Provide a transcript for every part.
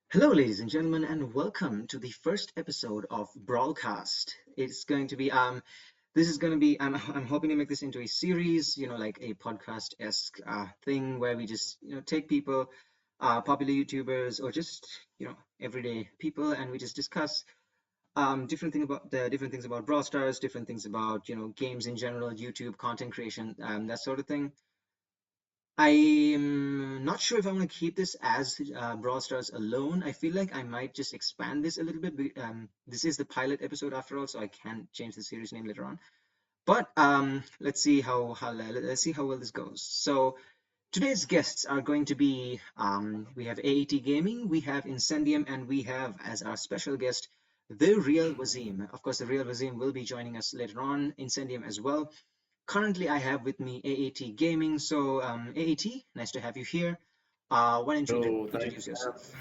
Hello, ladies and gentlemen, and welcome to the first episode of Brawlcast. It's going to be this is going to be I'm hoping to make this into a series, like a podcast-esque thing where we just take people, popular YouTubers or just everyday people, and we just discuss different things about Brawl Stars, different things about games in general, YouTube content creation, that sort of thing. I'm not sure if I want to keep this as Brawl Stars alone. I feel like I might just expand this a little bit. This is the pilot episode after all, so I can change the series name later on. But let's see let's see how well this goes. So today's guests are going to be we have AAT Gaming, we have Incendium, and we have as our special guest the real Waseem. Of course, the real Waseem will be joining us later on. Incendium as well. Currently, I have with me AAT Gaming. So, AAT, nice to have you here. Why don't you So thanks. introduce yourself?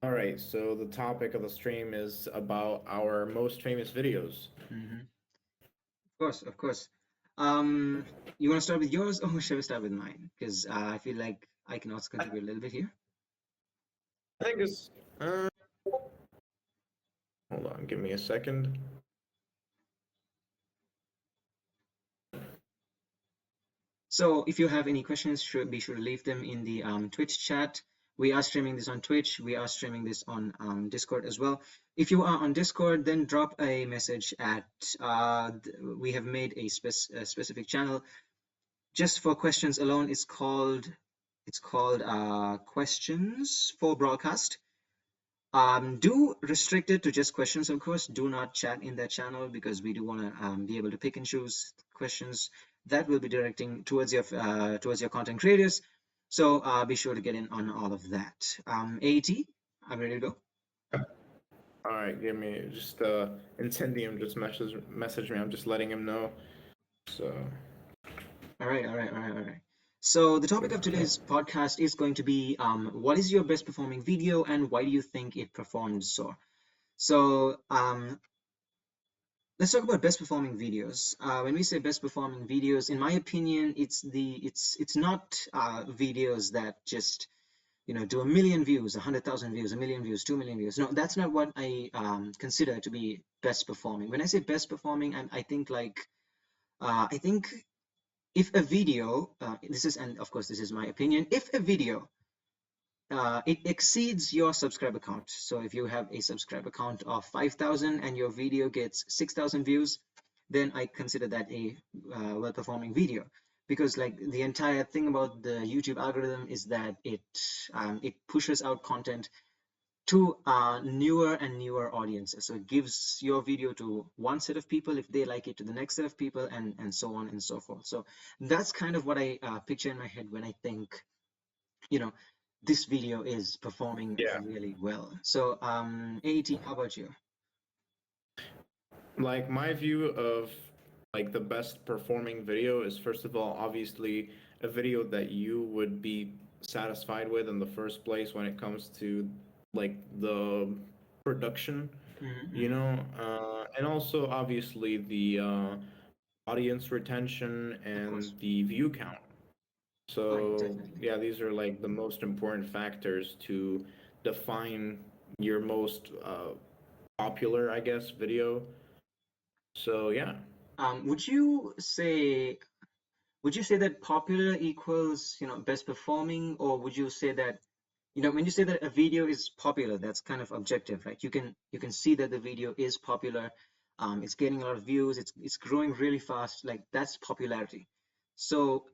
All right, so the topic of the stream is about our most famous videos. Of course, of course. Um, you want to start with yours, or shall we start with mine? Because I feel like I can also contribute a little bit here. I think it's. Hold on, give me a second. So, if you have any questions, be sure to leave them in the Twitch chat. We are streaming this on Twitch. We are streaming this on Discord as well. If you are on Discord, then drop a message at. We have made a specific channel just for questions alone. It's called questions for broadcast. Do restrict it to just questions, of course. Do not chat in that channel because we do want to be able to pick and choose questions that will be directing towards your content creators. So be sure to get in on all of that. AT, I'm ready to go. All right, give me just Incendium just message me. I'm just letting him know. So All right, all right, all right, all right. So the topic of today's podcast is going to be what is your best performing video and why do you think it performed so? So let's talk about best performing videos. When we say best performing videos, in my opinion, it's not videos that just do a million views, 100,000 views, a million views, 2 million views. No, that's not what I consider to be best performing. When I say best performing, I think I think if a video, this is, and of course this is my opinion, if a video it exceeds your subscriber count. So if you have a subscriber count of 5,000 and your video gets 6,000 views, then I consider that a well-performing video. Because like the entire thing about the YouTube algorithm is that it pushes out content to newer and newer audiences. So it gives your video to one set of people, if they like it, to the next set of people, and so on and so forth. So that's kind of what I picture in my head when I think, you know, this video is performing yeah, really well. So, AT, how about you? like my view of like the best performing video is first of all obviously a video that you would be satisfied with in the first place when it comes to like the production, Mm-hmm. and also obviously the audience retention Of course. and the view count. Oh, yeah, So definitely. yeah, these are like the most important factors to define your most popular, I guess, video. So yeah, Would you say that popular equals, best performing, or would you say that, when you say that a video is popular, that's kind of objective, right? You can see that the video is popular, it's getting a lot of views, it's growing really fast, like that's popularity. So,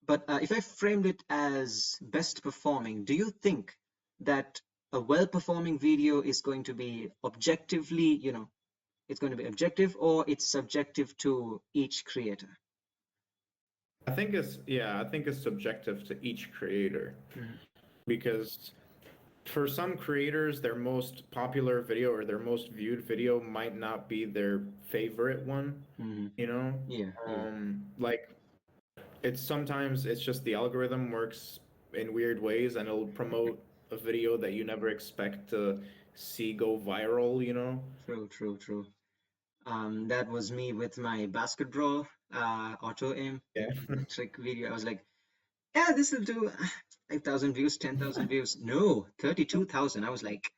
but if I framed it as best performing, do you think that a well-performing video is going to be objectively, it's going to be objective, or it's subjective to each creator? I think it's subjective to each creator Mhm. because for some creators, their most popular video or their most viewed video might not be their favorite one, Mhm. you know? Yeah, yeah. Like it's sometimes it's just the algorithm works in weird ways and it'll promote a video that you never expect to see go viral. True, true, true. That was me with my basketball auto aim Yeah. trick video. I was like, yeah, this will do 5,000 views, 10,000 views. No, 32,000. I was like,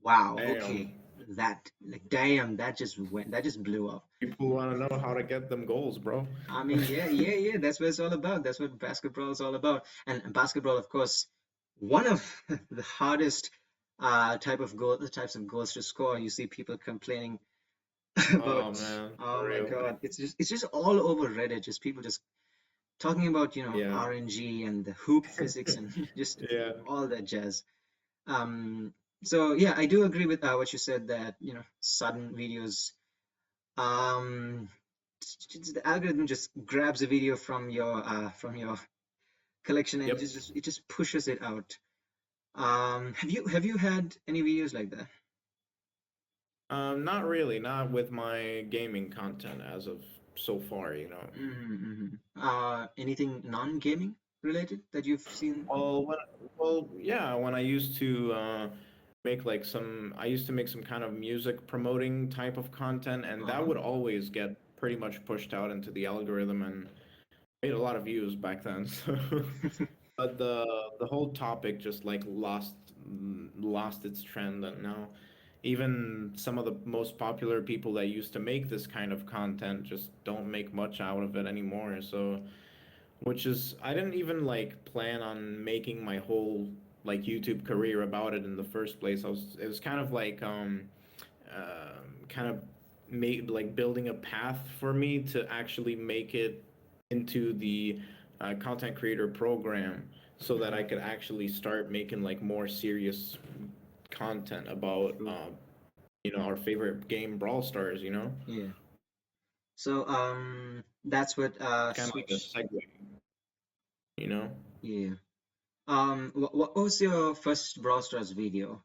wow, Damn. okay, that, like, damn, that just blew up. People want to know how to get them goals, bro. I mean, yeah, yeah, yeah, that's what it's all about. That's what basketball is all about. And basketball, of course, one of the hardest types of goals to score. You see people complaining Oh about, man, oh for my real. God, it's just all over Reddit, just people just talking about, Yeah. RNG and the hoop physics and just Yeah. all that jazz. Um, so yeah, I do agree with what you said that, sudden videos, um, the algorithm just grabs a video from your collection and Yep. it just pushes it out. Have you had any videos like that? Not really, not with my gaming content as of so far, you know. Anything non-gaming related that you've seen? Well, yeah, when I used to make like I used to make some kind of music promoting type of content, and that Uh-huh. would always get pretty much pushed out into the algorithm and made a lot of views back then. So, but the whole topic just like lost its trend, and now even some of the most popular people that used to make this kind of content just don't make much out of it anymore. So which is I didn't even like plan on making my whole like YouTube career about it in the first place. It was kind of like kind of made like building a path for me to actually make it into the content creator program so that I Mhm. could actually start making like more serious content about True. our favorite game Brawl Stars, you know? Yeah. So that's what It's kind of like a switch. segue, you know? Yeah. What was your first Brawl Stars video?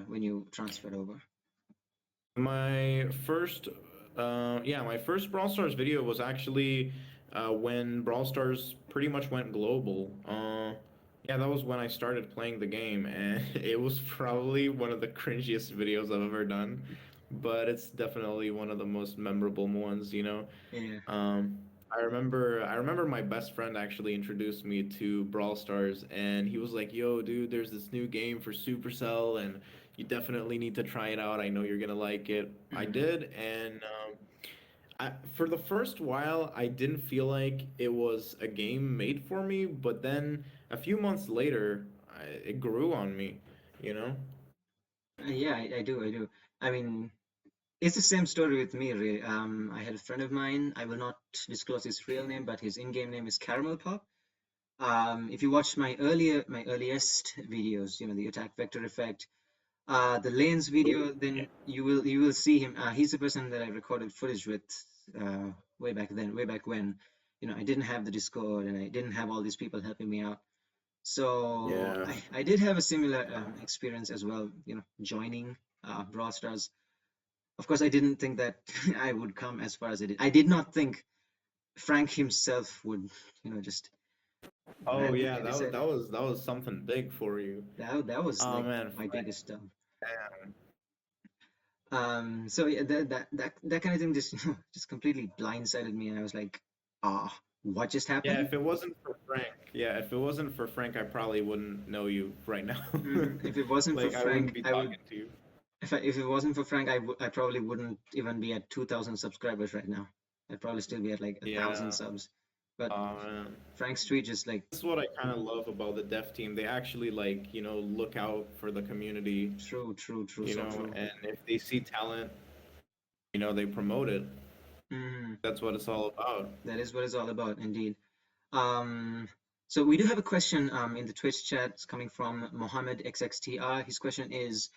When you transferred over. My first, yeah, my first Brawl Stars video was actually when Brawl Stars pretty much went global. Yeah, that was when I started playing the game, and it was probably one of the cringiest videos I've ever done, but it's definitely one of the most memorable ones, you know. Yeah. Um, I remember my best friend actually introduced me to Brawl Stars, and he was like, "Yo, dude, there's this new game for Supercell, and you definitely need to try it out. I know you're gonna like it." I Mhm. did, and for the first while, I didn't feel like it was a game made for me, but then a few months later, it grew on me, you know? Yeah, I do. I do. I mean, it's the same story with me, really. I had a friend of mine. I will not disclose his real name, but his in-game name is Caramel Pop. If you watched my earliest videos, the attack vector effect, the lanes video, then you will see him. He's the person that I recorded footage with uh, way back then, way back when. I didn't have the Discord and I didn't have all these people helping me out. So Yeah. I did have a similar experience as well. Joining Brawl Stars. Of course, I didn't think that I would come as far as I did. I did not think Frank himself would, just Oh yeah, randomly decide. that was something big for you. That was Oh like man, my Frank. biggest dump. So yeah, that kind of thing just just completely blindsided me, and I was like, what just Yeah, happened? if it wasn't for Frank, yeah, if it wasn't for Frank, I probably wouldn't know you right now. If it wasn't for Like I wouldn't Frank, be I would. talking to you. If it wasn't for Frank, I probably wouldn't even be at 2,000 subscribers right now. I'd probably still be at like 1,000 Yeah. subs. But Man. Frank's tweet just like, This is what I kind of love about the dev team. They actually like, look out for the community, true, true, true, so true. and if they see talent, they promote it. Mhm. That's what it's all about. That is what it's all about, indeed. Um, so we do have a question in the Twitch chat. It's coming from Mohammed XXTR. His question is,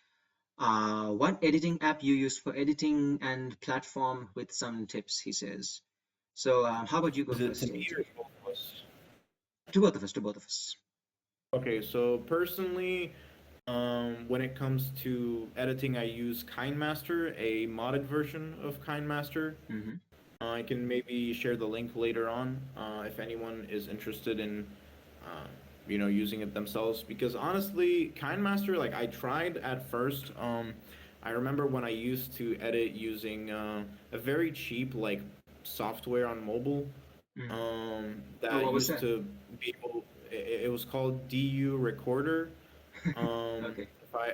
what editing app you use for editing and platform with some tips, he says. So how about you go Is it to first, me or AJ? both of us? To both of us, to both of us. Okay, so personally, when it comes to editing, I use KindMaster, a modded version of KindMaster. Mm-hmm. I can maybe share the link later on if anyone is interested in, using it themselves. Because honestly, KindMaster, like I tried at first. I remember when I used to edit using a very cheap like software on mobile Mm-hmm. Oh, that what was used that? to be able. it was called DU Recorder. Okay.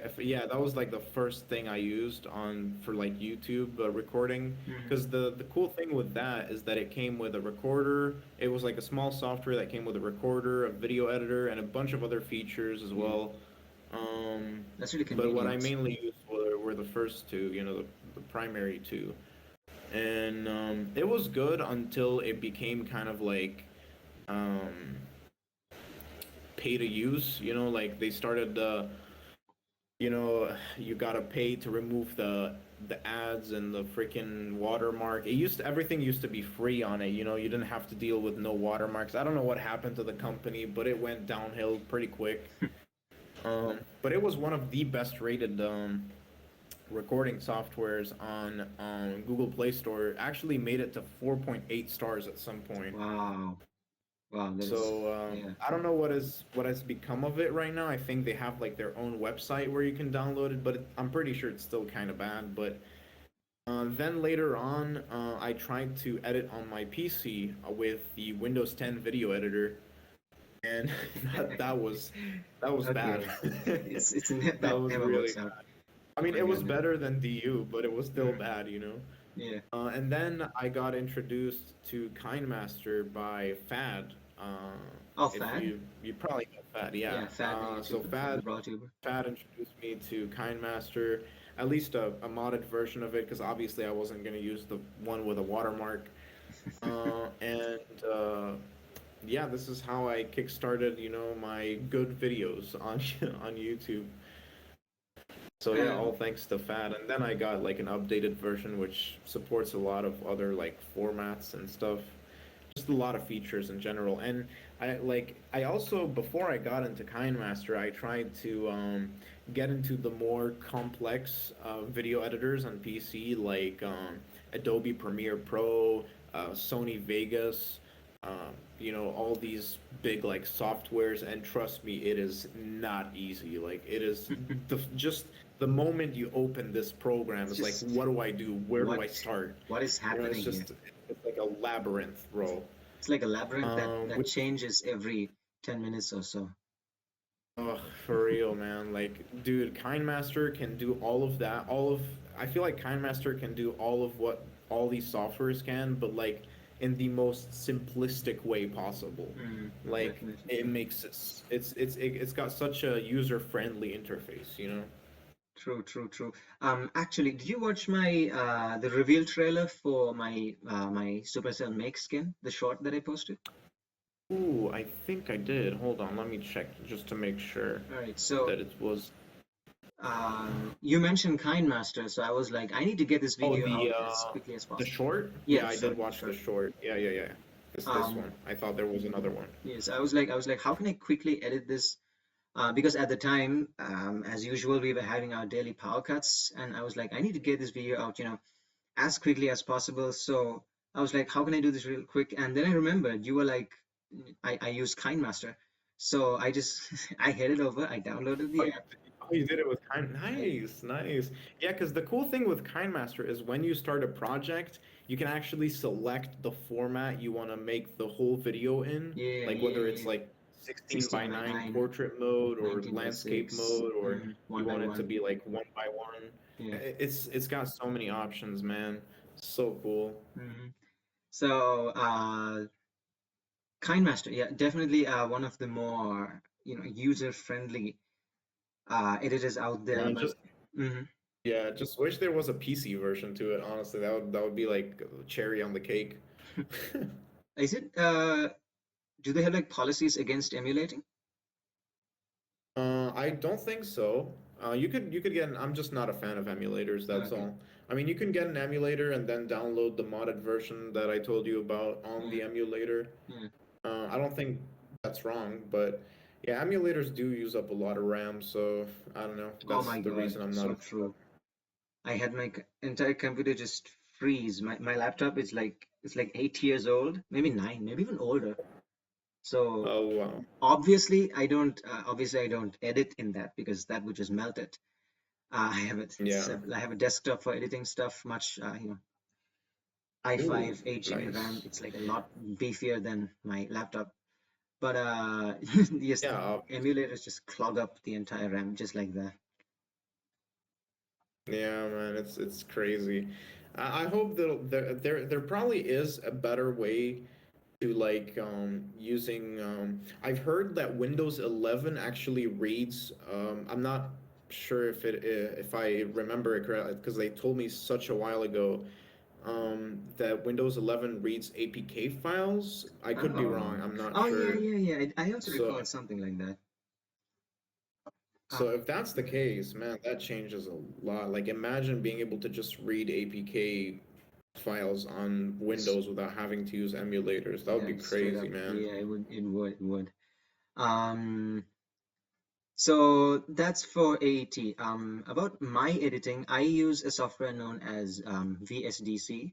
If yeah, that was like the first thing I used on for like YouTube recording. Hmm. Because the cool thing with that is that it came with a recorder. It was like a small software that came with a recorder, a video editor, and a bunch of other features as Yeah, well. Um, that's really but what I convenient. mainly used were the first two, the primary two. And it was good until it became kind of like um, pay to use. Like they started you gotta pay to remove the ads and the freaking watermark. Everything used to be free on it. You didn't have to deal with no watermarks. I don't know what happened to the company, but it went downhill pretty quick. But it was one of the best rated recording softwares on Google Play Store. Actually made it to 4.8 stars at some point. Wow. Wow, that is, So yeah. I don't know what has become of it right now. I think they have like their own website where you can download it, but I'm pretty sure it's still kind of bad. But then later on, I tried to edit on my PC with the Windows 10 video editor, and that was bad. Okay. That That was never really works out. I mean, My it was God. better than DU, but it was still Mhm. bad. Yeah. And then I got introduced to KindMaster by Fad. Oh, If Fad? you probably know Fad, yeah. Yeah, Fad the So YouTuber, the Brawl tuber. Fad introduced me to KindMaster, at least a modded version of it, because obviously I wasn't gonna use the one with a watermark. And yeah, this is how I kickstarted, my good videos on on YouTube. So yeah, Um, all thanks to Fat, and then I got like an updated version which supports a lot of other like formats and stuff. Just a lot of features in general. And I also before I got into KindMaster, I tried to get into the more complex video editors on PC like Adobe Premiere Pro, Sony Vegas, all these big like softwares, and trust me, it is not easy. Like it is just the moment you open this program, it's it's like, just what do I do? Where do what I start? what is It's happening here? just it's like a labyrinth, bro. It's like a labyrinth that Which changes every 10 minutes or so. oh, for real, man. Like, dude, KindMaster can do all of that. I feel like KindMaster can do all of what all these softwares can, but like in the most simplistic way possible. Mm, Like definitely. it makes it's got such a user-friendly interface. True, true, true. Actually, did you watch my the reveal trailer for my Supercell Make skin, the short that I posted? Ooh, I think I did. Hold on, let me check just to make sure All right, so that it was. you mentioned KindMaster, so I was like, I need to get this Oh, video out as quickly as the possible. short? Yeah, Yeah, the I did short, the watch the short. short. Yeah, yeah, yeah. This Um, one. I thought there was another one. yes, I was like, how can I quickly edit this? Because at the time, as usual, we were having our daily power cuts, and I was like, I need to get this video out, as quickly as possible. So I was like, how can I do this real quick? And then I remembered you were like, I use KindMaster. So I just I headed over, I downloaded Oh, the app. you did it with Kind. I, Nice, nice. Yeah, because the cool thing with KindMaster is when you start a project, you can actually select the format you want to make the whole video in, yeah, like yeah, whether it's yeah. like 16 16 by by 9 9, portrait mode or 19 by landscape 6, mode, or you one by want it to one. be like 1 by 1. Yeah. It's got so many options, man. So cool. Hmm. So KindMaster, yeah, definitely one of the more user-friendly editors out there. But Just mhm. yeah, just wish there was a PC version to it. Honestly, that would be like cherry on the cake. Is it do they have like policies against emulating? I don't think so. You could get I'm just not a fan of emulators, that's Okay. all. I mean, you can get an emulator and then download the modded version that I told you about on Yeah. the emulator. Yeah. I don't think that's wrong, but yeah, emulators do use up a lot of RAM, so I don't know. Oh That's my the God, reason I'm not so a fan of true. I had my entire computer just freeze. My laptop is like it's like 8 years old, maybe 9, maybe even older. it. So Oh wow. obviously I don't edit in that because that would just melt it. Yeah. I have a desktop for editing stuff, much Ooh, i5 8 GB RAM. nice. It's like a lot beefier than my laptop. But yes, Yeah, emulators just clog up the entire RAM just like that. yeah, man, it's crazy. I hope that there probably is a better way to like using I've heard that Windows 11 actually reads I'm not sure if I remember it correctly because they told me such a while ago that Windows 11 reads APK files. I could be Oh, wrong. I'm not oh yeah, sure. yeah, yeah. I also So recall something like that. so if that's the case, man, that changes a lot. Like imagine being able to just read APK files on Yes, Windows without having to use emulators. That would yeah, be straight crazy, up. man. Yeah, it would. Um, so that's for AET. About my editing, I use a software known as VSDC.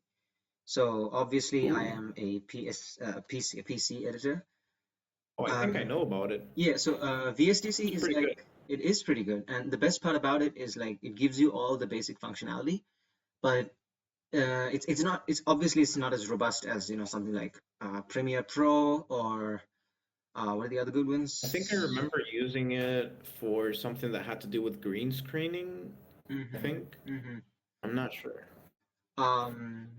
So obviously, I Ooh. am a PC editor. Oh, I think I Um, know about it. yeah, so VSDC It's is pretty good. like it is pretty good, and the best part about it is like it gives you all the basic functionality, but it's obviously it's not as robust as something like Premiere Pro or what are the other good I think I ones? remember using it for something that had to do with green screening, I Mm-hmm. think. Mm-hmm. I'm not sure. Um,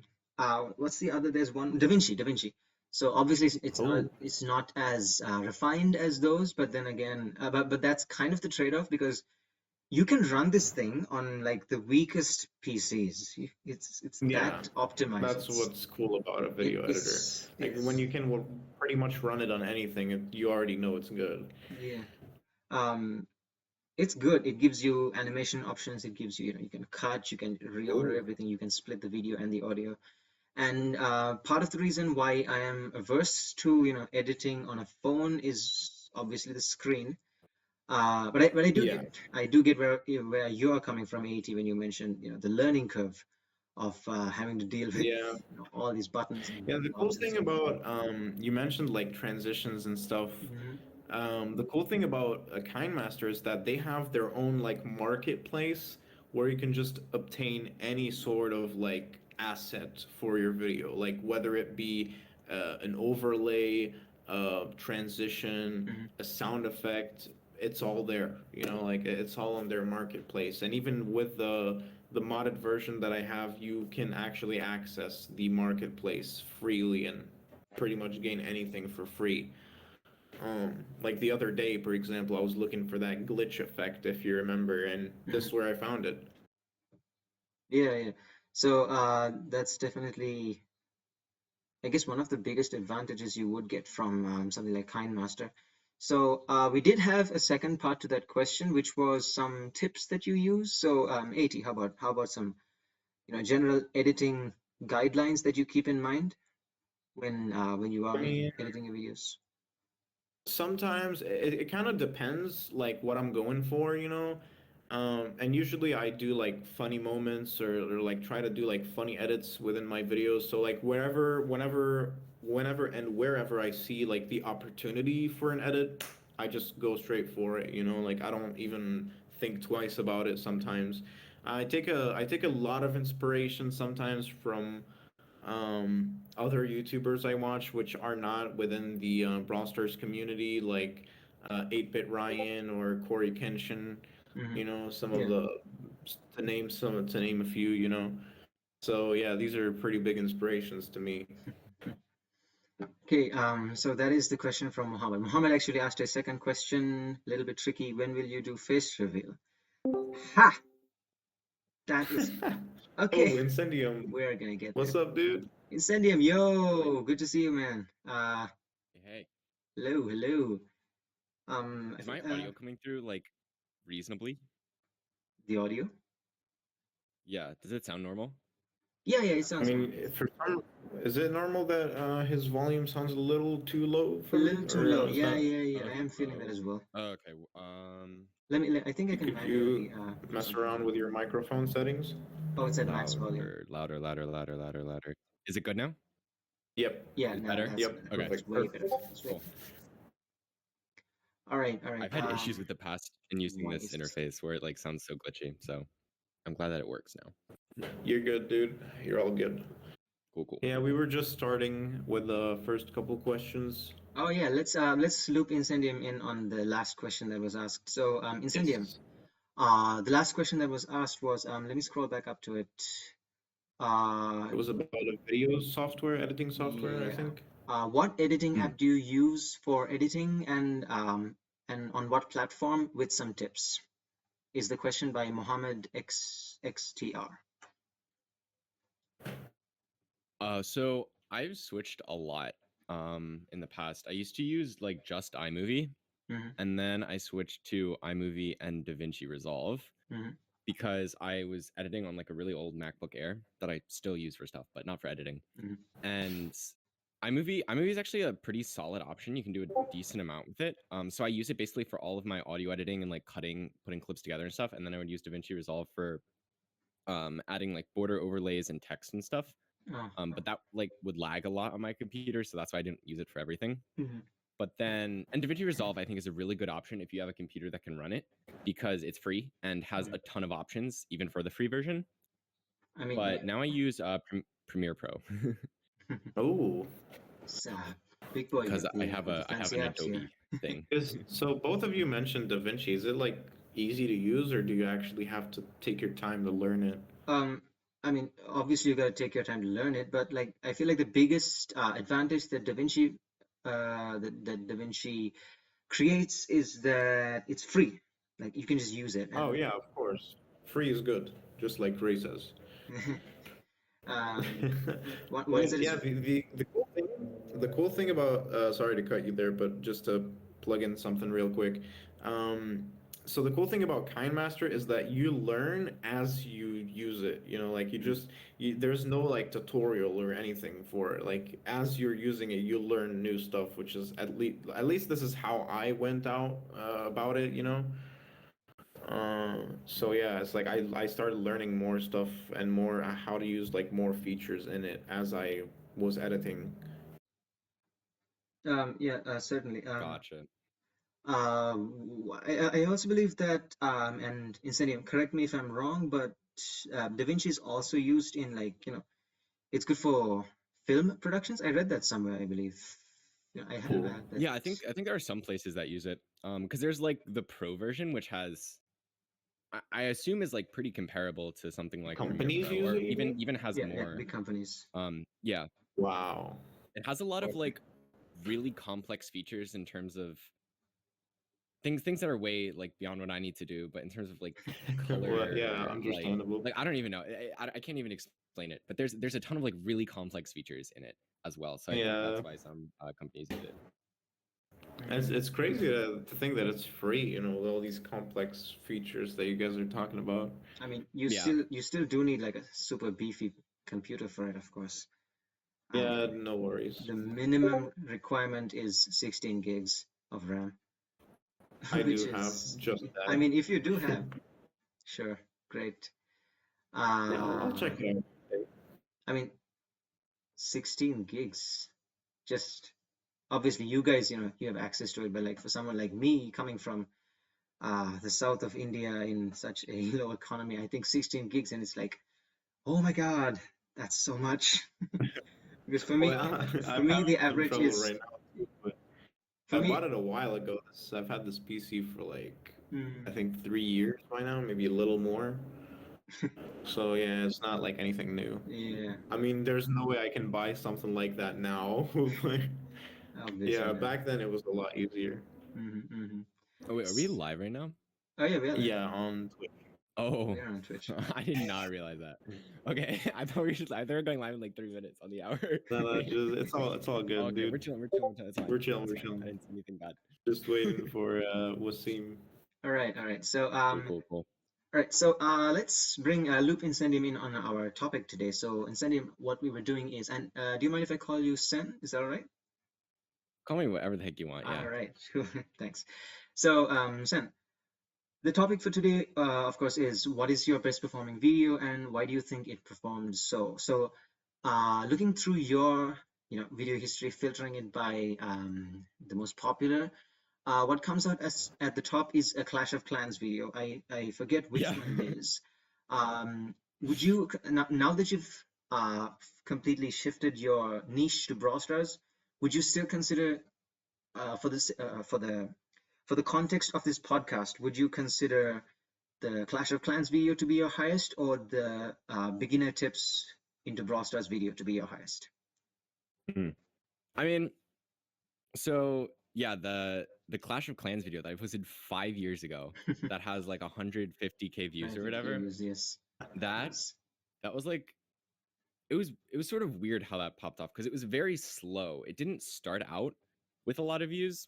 what's the other? There's one, DaVinci. So obviously Oh, it's not as refined as those, but then again, but that's kind of the trade-off because you can run this thing on like the weakest PCs. It's yeah. that optimized. That's what's cool about a It video editor. is Like when it's you can pretty much run it on anything, you already know it's good. yeah. Um, it's good. It gives you animation options. It gives you, you can cut, you can reorder Ooh. everything, you can split the video and the audio. And part of the reason why I am averse to, editing on a phone is obviously the screen. But I do Yeah. get where you are coming from, AT, when you mentioned, the learning curve of having to deal with, Yeah. all these buttons and Yeah, the cool knobs and thing stuff. about you mentioned like transitions and stuff. Hmm. The cool thing about a KindMaster is that they have their own like marketplace where you can just obtain any sort of like asset for your video, like whether it be an overlay, a transition, Hmm. a sound effect. It's all there, like it's all on their marketplace. And even with the modded version that I have, you can actually access the marketplace freely and pretty much gain anything for free. Like the other day, for example, I was looking for that glitch effect, if you remember, and this Hmm. is where I found it. Yeah, yeah. So that's definitely, I guess, one of the biggest advantages you would get from something like KindMaster. So we did have a second part to that question, which was some tips that you use. So AT, how about some general editing guidelines that you keep in mind when you I are mean, editing your videos? sometimes it kind of depends, like what I'm going for, and usually I do like funny moments or like try to do like funny edits within my videos. So like whenever and wherever I see like the opportunity for an edit, I just go straight for it. Like I don't even think twice about it sometimes. I take a lot of inspiration sometimes from other YouTubers I watch, which are not within the Brawl Stars community, like 8-Bit Ryan or Corey Kenshin. Hmm. Some of Yeah. the to name a few. So yeah, these are pretty big inspirations to me. Okay. So that is the question from Mohammed. Mohammed actually asked a second question, a little bit tricky. When will you do face reveal? Ha! That is Oh, okay. Incendium, We're gonna get there. what's up, dude? Incendium, yo, good to see you, man. Hey, Hello, hello. I is think my audio coming through like reasonably? the audio. Yeah, does it sound normal? Yeah, yeah, it I sounds mean, normal. is it normal that his volume sounds a little too low A for me, little too or low. is Yeah, that yeah, yeah. Oh, I am feeling that oh, as well. okay. I think I can could you manually do mess something around about with it. your microphone settings? Oh, it's at max volume. Louder. Is it good now? Yep. Yeah, Is it now better? that's Yep. better. Okay, That's Perfect. way Perfect. better. That's way cool. better. All right, all right. I've had issues with the past in using Why this is this? interface where it like sounds so glitchy. So I'm glad that it works now. You're good, dude. You're all good. Cool. Yeah, we were just starting with the first couple questions. Oh yeah, let's loop Incendium in on the last question that was asked. So Incendium, Yes. the last question that was asked was let me scroll back up to it. Uh, It was about a video software, editing software, I yeah. think. What editing Hmm. app do you use for editing and on what platform with some tips? Is the question by Mohammed XTR. So I've switched a lot in the past. I used to use like just iMovie, Mm-hmm, and then I switched to iMovie and DaVinci Resolve mm-hmm, because I was editing on like a really old MacBook Air that I still use for stuff, but not for editing. mm-hmm. And iMovie is actually a pretty solid option. You can do a decent amount with it. So I use it basically for all of my audio editing and like cutting, putting clips together and stuff. And then I would use DaVinci Resolve for adding like border overlays and text and stuff. Oh, But that like would lag a lot on my computer, so that's why I didn't use it for everything. mm-hmm. But then, and DaVinci Resolve, I think, is a really good option if you have a computer that can run it because it's free and has a ton of options, even for the free version. I mean, But now I use Premiere Pro Oh, it's, big boy because with the I have fancy an apps here. Adobe thing. so both of you mentioned DaVinci. Is it like easy to use, or do you actually have to take your time to learn it? Um, I mean, obviously you got to take your time to learn it, but like I feel like the biggest advantage that DaVinci creates is that it's free. Like you can just use it, Oh and yeah, of course. Free is good, just like Ray says. um, once Well, it yeah, is, the cool thing about sorry to cut you there, but just to plug in something real quick. Um, so the cool thing about KindMaster is that you learn as you use it. You know, like there's no like tutorial or anything for it. Like as you're using it, you learn new stuff, which is at least this is how I went out about it. So yeah, it's like I started learning more stuff and more how to use like more features in it as I was editing. yeah, certainly. Gotcha. I also believe that, and Incendium, correct me if I'm wrong, but DaVinci is also used in like, it's good for film productions. I read that somewhere, I believe. Yeah, I have Cool. that. Yeah, I think there are some places that use it. Because there's like the Pro version, which has I assume is like pretty comparable to something like Premiere Companies Pro, use or it, you mean? even has Yeah, yeah, more. big companies. Yeah, Wow. it has a lot of like really complex features in terms of things that are way like beyond what I need to do. But in terms of like Well, yeah, color, understandable. like I don't even know. I can't even explain it. But there's a ton of like really complex features in it as well. So I think Yeah, that's why some companies use it. it's crazy to think that it's free, with all these complex features that you guys are talking about. I mean, Yeah, you still do need like a super beefy computer for it, of course. Um, Yeah, no worries. the minimum requirement is 16 gigs of RAM, I which do have is, just I that. mean, if you do have, sure, great. Yeah, I'll check Um, it out. I mean, 16 gigs, just obviously you guys, you have access to it, but like for someone like me coming from the south of India in such a low economy, I think 16 gigs, and it's like, oh my God, that's so much. Because Well, for I'm me, having the some average trouble is right now too, but for I bought me. it a while ago. I've had this PC for like mm, I think 3 years by now, maybe a little more. So yeah, it's not like anything new. yeah, I mean, there's no way I can buy something like that now. But obviously yeah, not. back then it was a lot easier. Hmm. Oh wait, are we live right now? Oh yeah, we are live. Yeah, on Twitch. Oh, We're on Twitch. I did not realize that. Okay, I thought we were going live in like 3 minutes on the hour. No, no, it's all good, Okay, dude. we're chilling. It's fine. We're chilling, It's we're fine. I chilling. didn't see anything bad. Just waiting for Waseem. All right, all right. So Cool. all right. So let's bring Loop Incendium in on our topic today. So Incendium, what we were doing is, and do you mind if I call you Sen? Is that all right? Call me whatever the heck you want. Yeah. All right, sure. Thanks. So Sen, the topic for today, of course, is what is your best performing video and why do you think it performed so? So, looking through your, video history, filtering it by the most popular, what comes out as at the top is a Clash of Clans video. I forget which Yeah. one it is. Would you now that you've completely shifted your niche to Brawl Stars, would you still consider for this for the context of this podcast, would you consider the Clash of Clans video to be your highest, or the beginner tips into Brawl Stars video to be your highest? I mean, so yeah, the Clash of Clans video that I posted 5 years ago that has like 150K views or whatever. Yes. That was like it was sort of weird how that popped off because it was very slow. It didn't start out with a lot of views,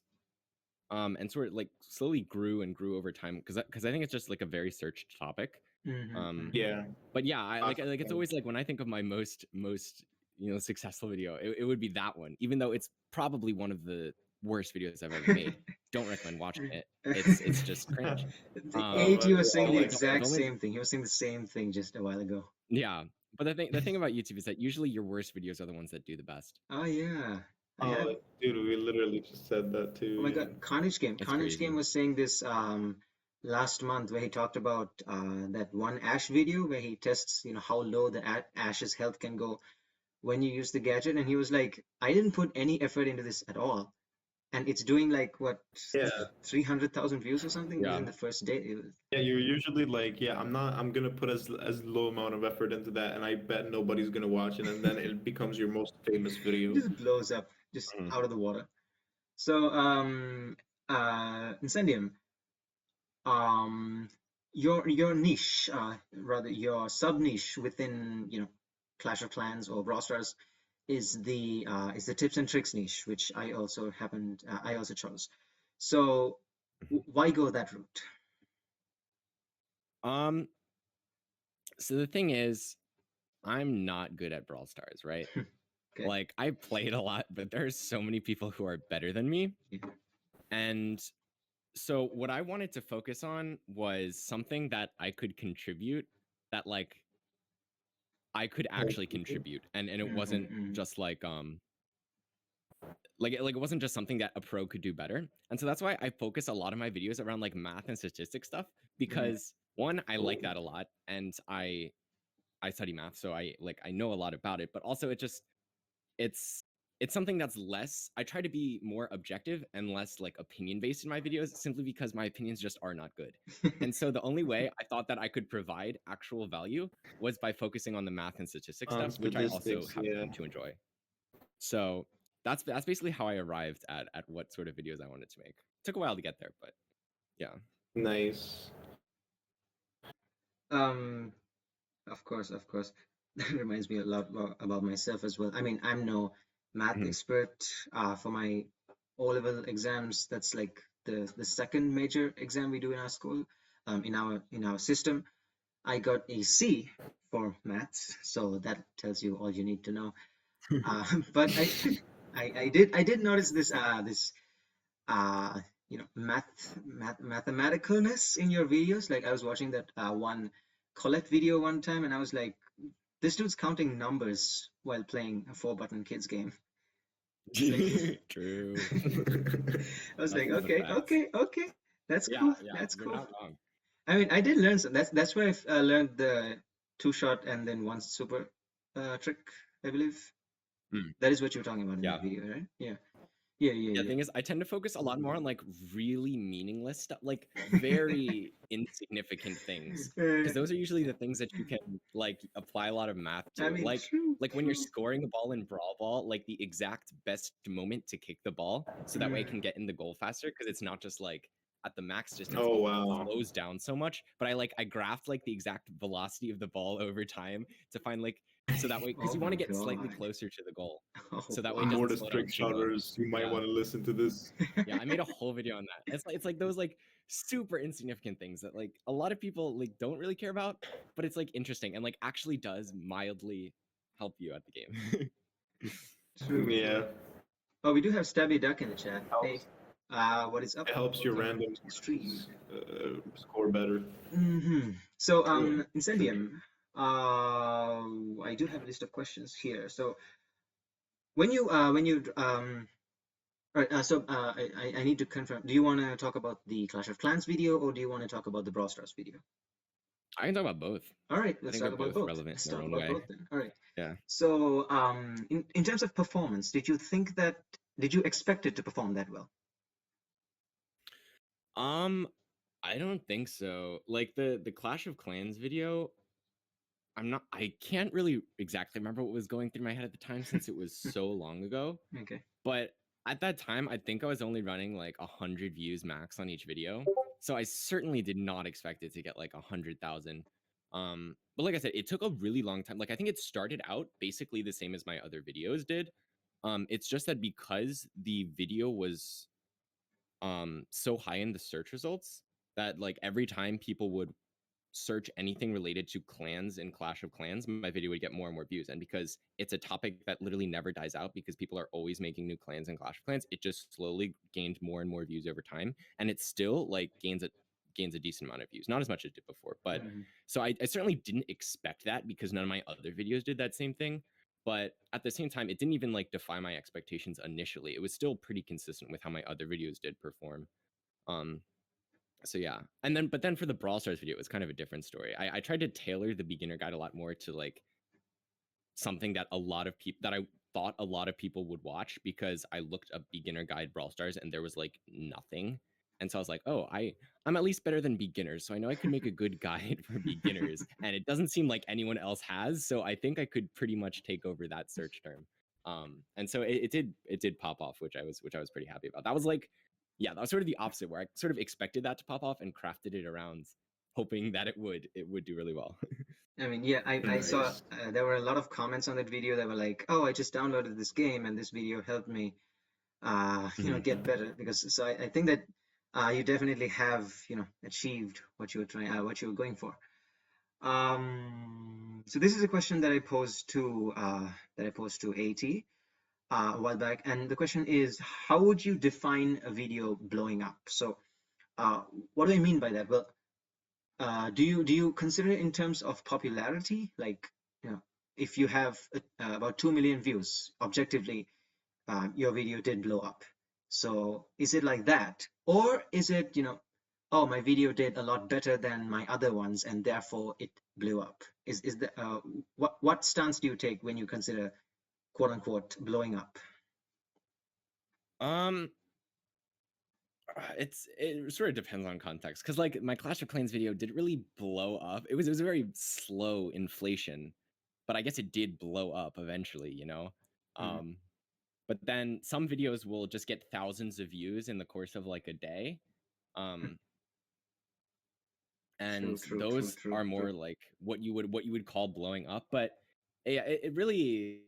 and sort of like slowly grew and grew over time because I think it's just like a very searched topic. Yeah. But yeah, I like it's always like when I think of my most successful video, it would be that one, even though it's probably one of the worst videos I've ever made. Don't recommend watching it. It's just cringe. He was saying the like, exact same thing. He was saying the same thing just a while ago. Yeah, but the thing about YouTube is that usually your worst videos are the ones that do the best. Oh yeah. Dude, we literally just said that too. Oh my god, Carnage Game. That's Carnage crazy. Game was saying this last month, where he talked about that one Ash video where he tests, how low the Ash's health can go when you use the gadget, and he was like, I didn't put any effort into this at all, and it's doing like what, 300,000 views or something within the first day. Yeah, you're usually like, I'm gonna put as low amount of effort into that, and I bet nobody's gonna watch it, and then it becomes your most famous video. It just blows up, just out of the water. So, Incendium, your niche, rather your sub niche within Clash of Clans or Brawl Stars is the tips and tricks niche, which I also chose. So why go that route? So the thing is, I'm not good at Brawl Stars, right? Okay. Like, I played a lot, but there's so many people who are better than me. Yeah. And so what I wanted to focus on was something that I could contribute, that like I could actually contribute, and it wasn't just like it wasn't just something that a pro could do better. And so that's why I focus a lot of my videos around like math and statistics stuff, because one, I like that a lot, and I study math, so I know a lot about it, but also it's something that's less, I try to be more objective and less like opinion based in my videos, simply because my opinions just are not good. And so the only way I thought that I could provide actual value was by focusing on the math and statistics stuff, which I also happen to enjoy. So that's basically how I arrived at what sort of videos I wanted to make. It took a while to get there, but yeah. Nice. Of course. That reminds me a lot about myself as well. I mean, I'm no math expert. For my O-level exams, that's like the second major exam we do in our school, in our system. I got a C for maths, so that tells you all you need to know. But I did notice this mathematicalness in your videos. Like, I was watching that one Colette video one time, and I was like, this dude's counting numbers while playing a 4-button kids game. True. I was like, okay, that's cool. Yeah, that's you're cool. not wrong. I mean, I did learn some. That's where I learned the 2-shot and then 1 super trick, I believe. That is what you're talking about in that video, right? Yeah. The thing is, I tend to focus a lot more on like really meaningless stuff, like very insignificant things, because those are usually the things that you can like apply a lot of math to. I mean, like when you're scoring a ball in Brawl Ball, like the exact best moment to kick the ball so that way it can get in the goal faster, because it's not just like at the max distance. Oh wow! It slows down so much, but I graphed like the exact velocity of the ball over time to find like, so that way, because you want to get slightly closer to the goal, so that way it more doesn't slow down strict shotters, you might want to listen to this. Yeah, I made a whole video on that. It's like those like super insignificant things that like a lot of people like don't really care about, but it's like interesting and like actually does mildly help you at the game. True. Yeah. Oh, we do have Stabby Duck in the chat. Hey, what is up? It helps your random stream score better. So, Incendium, I do have a list of questions here. So, when you all right, so I need to confirm. Do you want to talk about the Clash of Clans video, or do you want to talk about the Brawl Stars video? I can talk about both. All right, let's talk about both. Relevant let's in talk their own about way. both then. All right. Yeah. So, in terms of performance, did you think that did you expect it to perform that well? Um, I don't think so. Like the Clash of Clans video, I can't really exactly remember what was going through my head at the time since it was so long ago. Okay. But at that time, I think I was only running like 100 views max on each video. So I certainly did not expect it to get like 100,000. But like I said, it took a really long time. Like I think it started out basically the same as my other videos did. It's just that because the video was so high in the search results that like every time people would search anything related to clans in Clash of Clans, my video would get more and more views. And because it's a topic that literally never dies out because people are always making new clans in Clash of Clans, it just slowly gained more and more views over time. And it still like gains a decent amount of views. Not as much as it did before. But so I certainly didn't expect that because none of my other videos did that same thing. But at the same time, it didn't even like defy my expectations initially. It was still pretty consistent with how my other videos did perform. Um, so yeah, and then but then for the Brawl Stars video, it was kind of a different story. I tried to tailor the beginner guide a lot more to like something that a lot of people that I thought a lot of people would watch because I looked up beginner guide Brawl Stars and there was like nothing. And so I was like, oh, I'm at least better than beginners, so I know I could make a good guide for beginners, and it doesn't seem like anyone else has. So I think I could pretty much take over that search term. And so it did pop off, which I was pretty happy about. That was like, yeah, that was sort of the opposite, where I sort of expected that to pop off and crafted it around, hoping that it would do really well. I mean, yeah, I saw Nice. there were a lot of comments on that video that were like, "Oh, I just downloaded this game and this video helped me, get better." Because so I think that you definitely have, achieved what you were trying, what you were going for. So this is a question that I posed to AT a while back, and the question is, how would you define a video blowing up? So, uh, what do I mean by that? Well, do you consider it in terms of popularity? Like, if you have about 2 million views, objectively, your video did blow up. So is it like that, or is it, oh, my video did a lot better than my other ones, and therefore it blew up? Is the what stance do you take when you consider quote unquote blowing up? um, it sort of depends on context because like my Clash of Clans video did really blow up. It was a very slow inflation, but I guess it did blow up eventually, you know. Mm, Um, but then some videos will just get thousands of views in the course of like a day. mm. Um, True, and true, true, those true, are true. more like what you would call blowing up. But yeah, it really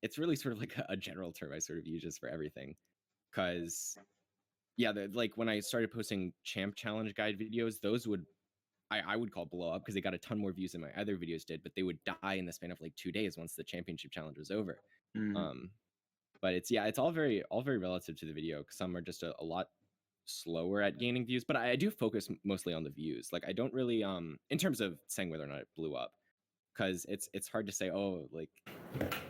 it's really sort of like a general term I sort of use just for everything because yeah, like when I started posting champ challenge guide videos, those would I would call blow up because they got a ton more views than my other videos did, but they would die in the span of like 2 days once the championship challenge was over. Mm, Um, but it's all very relative to the video because some are just a lot slower at gaining views, but I do focus mostly on the views. Like I don't really in terms of saying whether or not it blew up because it's hard to say oh like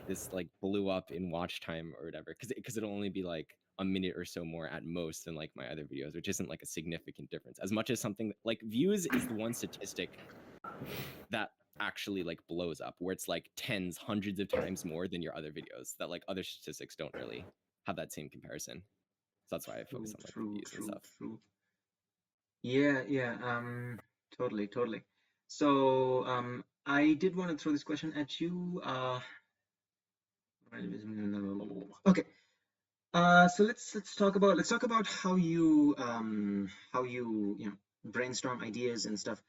this like blew up in watch time or whatever because it'll only be like a minute or so more at most than like my other videos, which isn't like a significant difference as much as something like views is the one statistic that actually like blows up where it's like tens hundreds of times more than your other videos that like other statistics don't really have that same comparison. So that's why I focus true, on like the true, views and true, stuff. true. Yeah, yeah, totally, totally. So, I did want to throw this question at you. Okay. So let's talk about how you brainstorm ideas and stuff.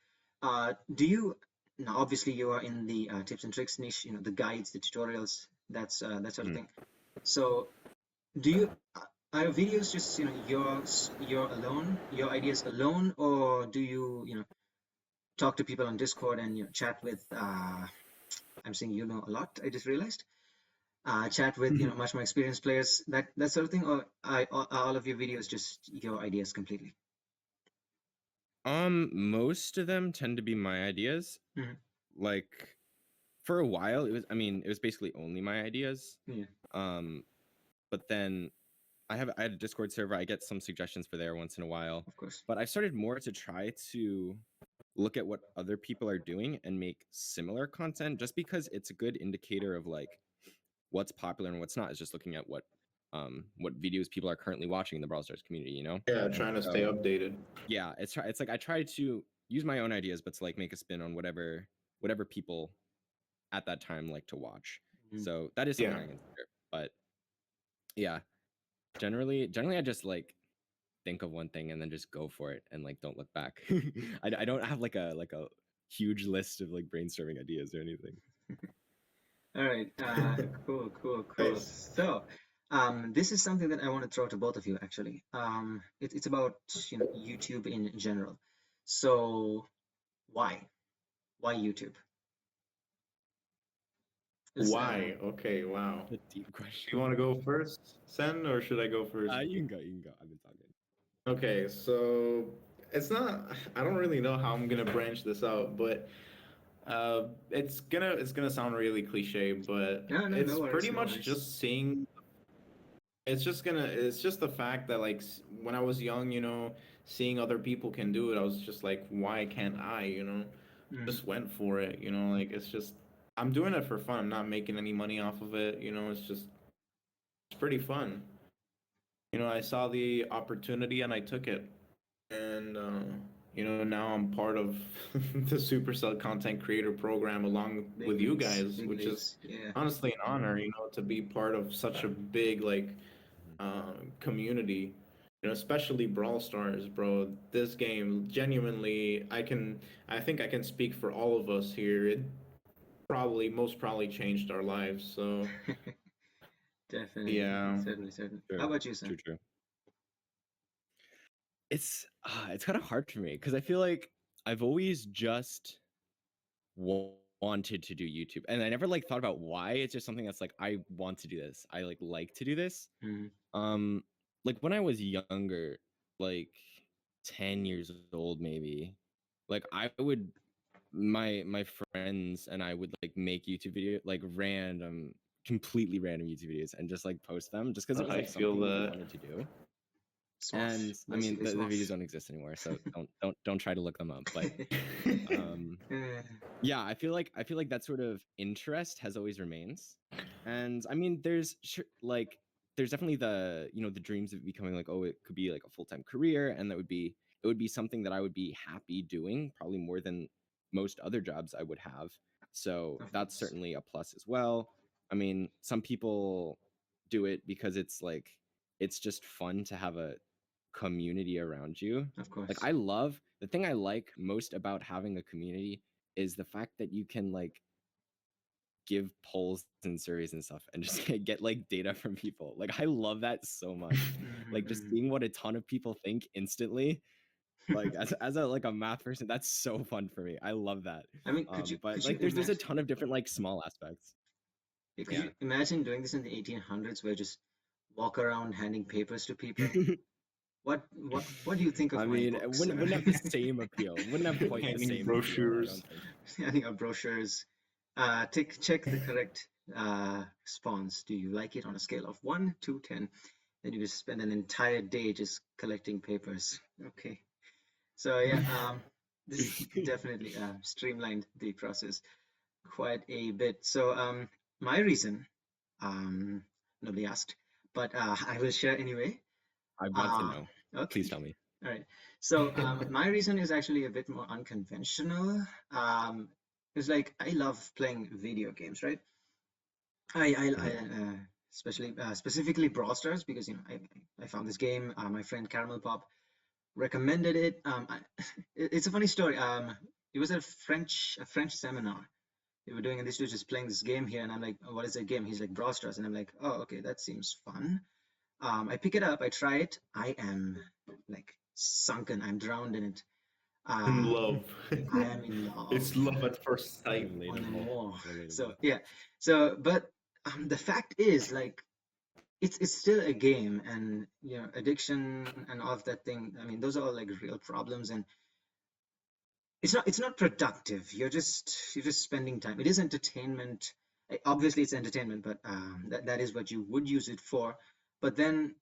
Do you Now? Obviously, you are in the tips and tricks niche. The guides, the tutorials, that sort of Mhm. thing. So, do you are your videos just your alone, your ideas alone, or do you talk to people on Discord and chat with? I'm saying a lot. I just realized. Chat with much more experienced players, that sort of thing, or are all of your videos just your ideas completely? Most of them tend to be my ideas. Hmm. Like for a while, it was basically only my ideas. Yeah, Um, but then I had a Discord server. I get some suggestions for there once in a while, of course. but I've started more to try to look at what other people are doing and make similar content just because it's a good indicator of like what's popular and what's not is just looking at what what videos people are currently watching in the Brawl Stars community, you know? Yeah, trying to stay So updated. yeah, it's like I try to use my own ideas, but to like make a spin on whatever people at that time like to watch. Mm. So that is something Yeah. I consider. But yeah, generally I just like think of one thing and then just go for it and like don't look back. I don't have like a huge list of like brainstorming ideas or anything. All right. Cool, cool, cool. Nice. So, this is something that I want to throw to both of you, actually. It's about, YouTube in general. So, why? Why YouTube? Why? Okay, wow. A deep Do question. you want to go first, Sen, or should I go first? You can go. I've been talking. Okay, so it's not. I don't really know how I'm gonna branch this out, but it's gonna sound really cliche, but No, no, it's no worries, pretty no much worries. just seeing. It's just the fact that like when I was young, seeing other people can do it, I was just like, why can't I? Mm, Just went for it. Like it's just I'm doing it for fun. I'm not making any money off of it. It's pretty fun. I saw the opportunity and I took it. And now I'm part of the Supercell content creator program along big with you leagues, guys, big which is leagues. Yeah, honestly an honor, to be part of such a big like community. Especially Brawl Stars, bro. This game, genuinely, I think I can speak for all of us here. It most probably changed our lives. So definitely, yeah. certainly, certainly. True. How about you, sir? True. It's kind of hard for me because I feel like I've always just wanted to do YouTube, and I never like thought about why. It's just something that's like I want to do this. I like to do this. Mm, Um, like when I was younger, like 10 years old, maybe, like I would my friends and I would like make YouTube video like completely random YouTube videos and just like post them just because it was I like feel something we that. wanted to do. Smosh, And I mean, basically the videos Smosh. don't exist anymore, so don't try to look them up. But um, Uh, yeah, I feel like that sort of interest has always remains. And I mean, like there's definitely the the dreams of becoming like, oh, it could be like a full-time career, and it would be something that I would be happy doing, probably more than most other jobs I would have. So of that's course, certainly a plus as well. I mean, some people do it because it's just fun to have a community around you. of Like course. the thing I like most about having a community is the fact that you can like give polls and surveys and stuff and just get like data from people. Like I love that so much. Like just Mhm, seeing what a ton of people think instantly. Like mhm. as a like a math person, that's so fun for me. I love that. I mean, could you But could you like there's a imagine? ton of different like small aspects. Could Yeah. you imagine doing this in the 1800s, where just walk around handing papers to people? What do you think of I my mean, it books, sir? wouldn't have the same appeal. It wouldn't have quite the Hanging same appeal, I brochures. don't think. Handing out brochures. Check the correct response. Do you like it on a scale of 1 to 10? Then you just spend an entire day just collecting papers. Okay. So yeah, this definitely streamlined the process quite a bit. So my reason, um, nobody asked, but I will share anyway. I want to Uh, know. Please okay. tell me. All right. So my reason is actually a bit more unconventional. It's like I love playing video games, right? I Mhm. especially specifically Brawl Stars, because I found this game. My friend Caramel Pop recommended it. It's a funny story. It was a French seminar they were doing, and this dude just playing this game here, and I'm like, oh, what is that game? He's like, Brawl Stars, and I'm like, oh, okay, that seems fun. I pick it up, I try it. I am like sunken. I'm drowned in it. In Uh, love. I am in love It's love at first sight. on the Relatable. more. So Relatable. yeah. So, but the fact is, like, it's still a game, and addiction and all of that thing. I mean, those are all like real problems, and it's not productive. You're just spending time. It is entertainment. Obviously, it's entertainment, but that is what you would use it for. But then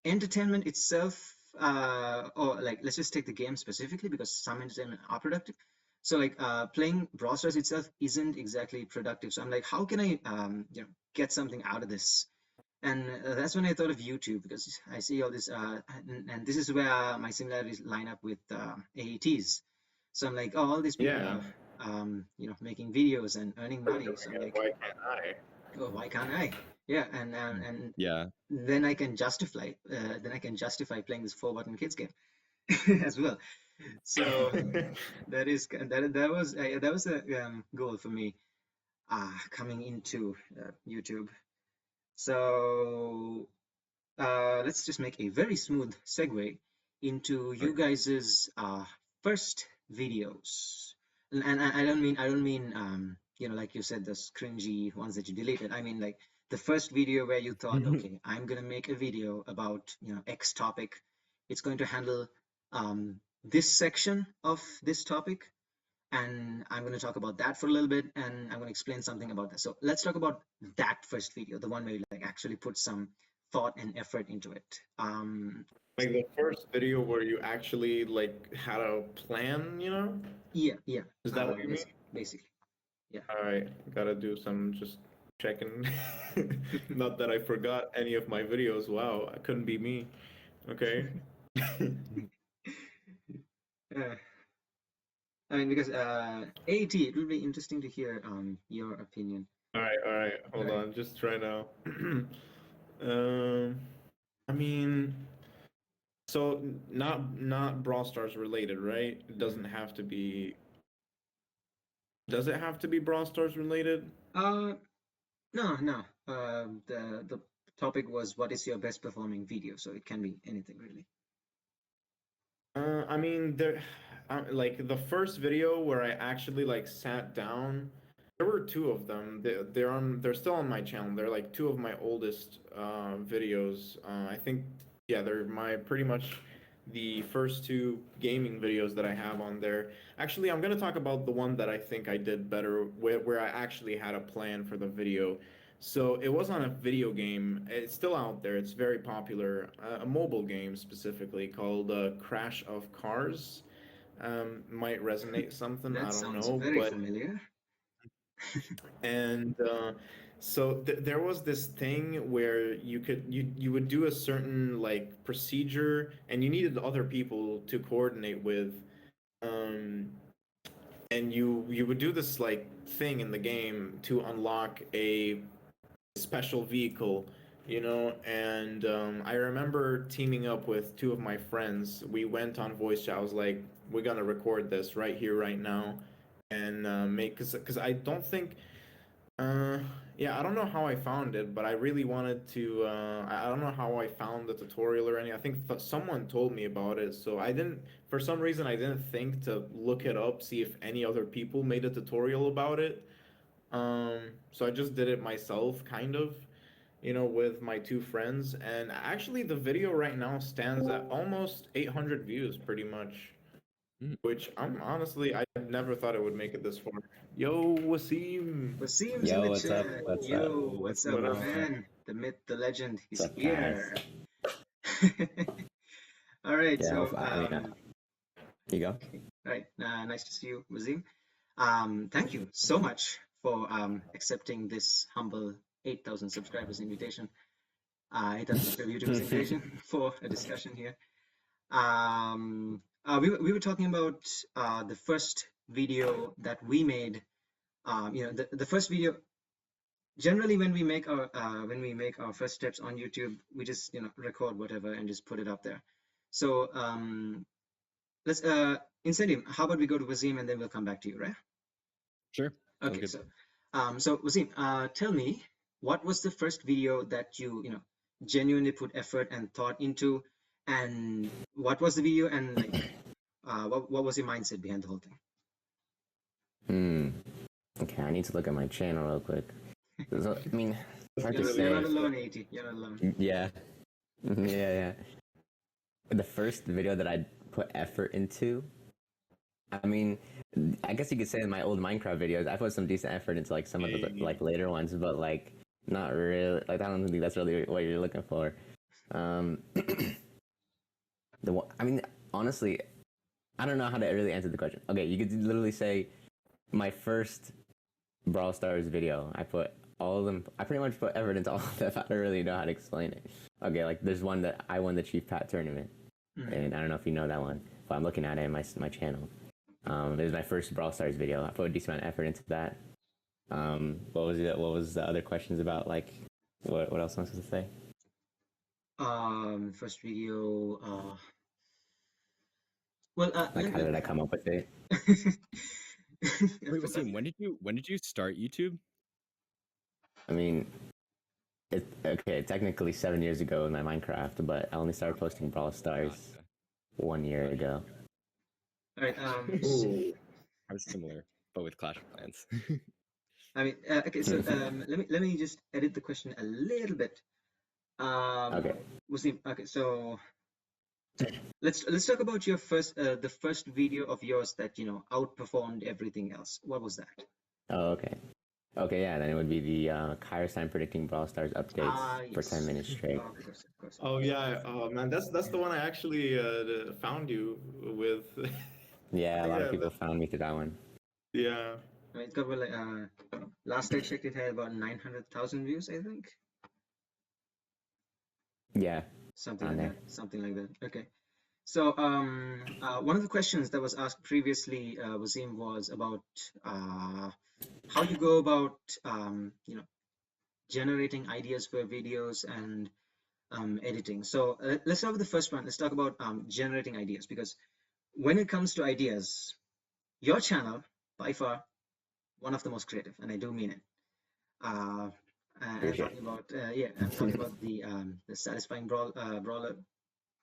entertainment itself, or like, let's just take the game specifically, because some entertainment are productive. So like playing Brawl Stars itself isn't exactly productive. So I'm like, how can I get something out of this? And that's when I thought of YouTube, because I see all this, and this is where my similarities line up with AETs. So I'm like, oh, all these people Yeah. are, making videos and earning We're money. doing So I'm it. like, Why can't I? oh, why can't I? Yeah, and Yeah. then I can justify, playing this four-button kids game as well. So that was a goal for me, coming into YouTube. So let's just make a very smooth segue into you Okay. guys's first videos. And I don't mean like you said, those cringy ones that you deleted. I mean, like, the first video where you thought, okay, I'm gonna make a video about X topic. It's going to handle this section of this topic, and I'm going to talk about that for a little bit, and I'm going to explain something about that. So let's talk about that first video, the one where you like actually put some thought and effort into it. Like the first video where you actually like had a plan, you know? Yeah, Is that what you mean? basically, yeah. All right, gotta do some just checking. Not that I forgot any of my videos. Wow, it couldn't be me. Okay. uh, I mean, because AT, it will be interesting to hear your opinion. All right. Hold Right. on, just trying to. um, I mean, so not Brawl Stars related, right? It doesn't Mhm. have to be. Does it have to be Brawl Stars related? Uh, no, no. The topic was, what is your best performing video? So it can be anything really. I mean, like the first video where I actually like sat down. There were two of them. They're still on my channel. They're like two of my oldest videos. I think yeah, they're my pretty much the first two gaming videos that I have on there. Actually, I'm gonna talk about the one that I think I did better, where I actually had a plan for the video. So it was on a video game. It's still out there. It's very popular. A mobile game specifically called Crash of Cars. Might resonate something. I That don't sounds know, very but familiar. and so there was this thing where you would do a certain like procedure, and you needed other people to coordinate with. Um, and you would do this like thing in the game to unlock a special vehicle, you know. And I remember teaming up with two of my friends. We went on voice chat. I was like, we're gonna record this right here, right now, and make because I don't think. Uh, yeah, I don't know how I found it, but I really wanted to. I don't know how I found the tutorial or anything. I think someone told me about it, so I didn't. For some reason, I didn't think to look it up, see if any other people made a tutorial about it. So I just did it myself, kind of, you know, with my two friends. And actually, the video right now stands at almost 800 views, pretty much. Mm. Which I'm honestly, I never thought it would make it this far. Yo, Waseem. Waseem's in Yo, the what's up? chat. What's up? Yo, what's up, What my up? man? The myth, the legend, What's he's up, guys? here. All right, Yeah, so I mean, you go. okay. All right, nice to see you, Waseem. Thank you so much for accepting this humble 8,000 subscribers invitation, 8,000 subscriber YouTubers invitation for a discussion here. We were talking about the first video that we made. The first video. Generally, when we make our first steps on YouTube, we just record whatever and just put it up there. So let's Incendium. How about we go to Waseem and then we'll come back to you, right? Sure. Sounds Okay. good. So Waseem, tell me, what was the first video that you genuinely put effort and thought into, and what was the video, and like what was your mindset behind the whole thing? Okay, I need to look at my channel real quick. So, I mean, it's hard to You're not say. alone, AT. You're not alone. Yeah, yeah. The first video that I put effort into, I mean, I guess you could say in my old Minecraft videos, I put some decent effort into like some of the like later ones, but like not really. Like I don't think that's really what you're looking for. I mean, honestly, I don't know how to really answer the question. Okay, you could literally say my first Brawl Stars video. I put all of them. I pretty much put effort into all of them. I don't really know how to explain it. Okay, like there's one that I won the Chief Pat tournament, and I don't know if you know that one, but I'm looking at it in my channel. It was my first Brawl Stars video. I put a decent amount of effort into that. What was it? What was the other questions about? Like, what else am I supposed to say? First video. Well, Like, how did I come up with it? Wait, Waseem, when did you start YouTube? I mean, okay, technically 7 years ago in my Minecraft, but I only started posting Brawl Stars Gotcha. 1 year ago. All right. Ooh. I was similar, but with Clash of Clans. I mean, okay. So let me just edit the question a little bit. Okay. Waseem, okay. So let's talk about your first the first video of yours that outperformed everything else. What was that? Oh, okay. Okay, yeah, then it would be the Kairos time predicting Brawl Stars updates for Yes. 10 minutes straight. Of course. Oh yeah, oh man, that's the one I actually found you with. Yeah, a lot Yeah, of people found me through that one. Yeah. I mean, it's got about, like last I checked, it had about 900,000 views, I think. Yeah. Something On like there. that. Something like that. Okay. So one of the questions that was asked previously, Waseem, was about how you go about generating ideas for videos and editing. So let's start with the first one. Let's talk about generating ideas, because when it comes to ideas, your channel, by far, one of the most creative, and I do mean it. I'm talking about I'm talking about the satisfying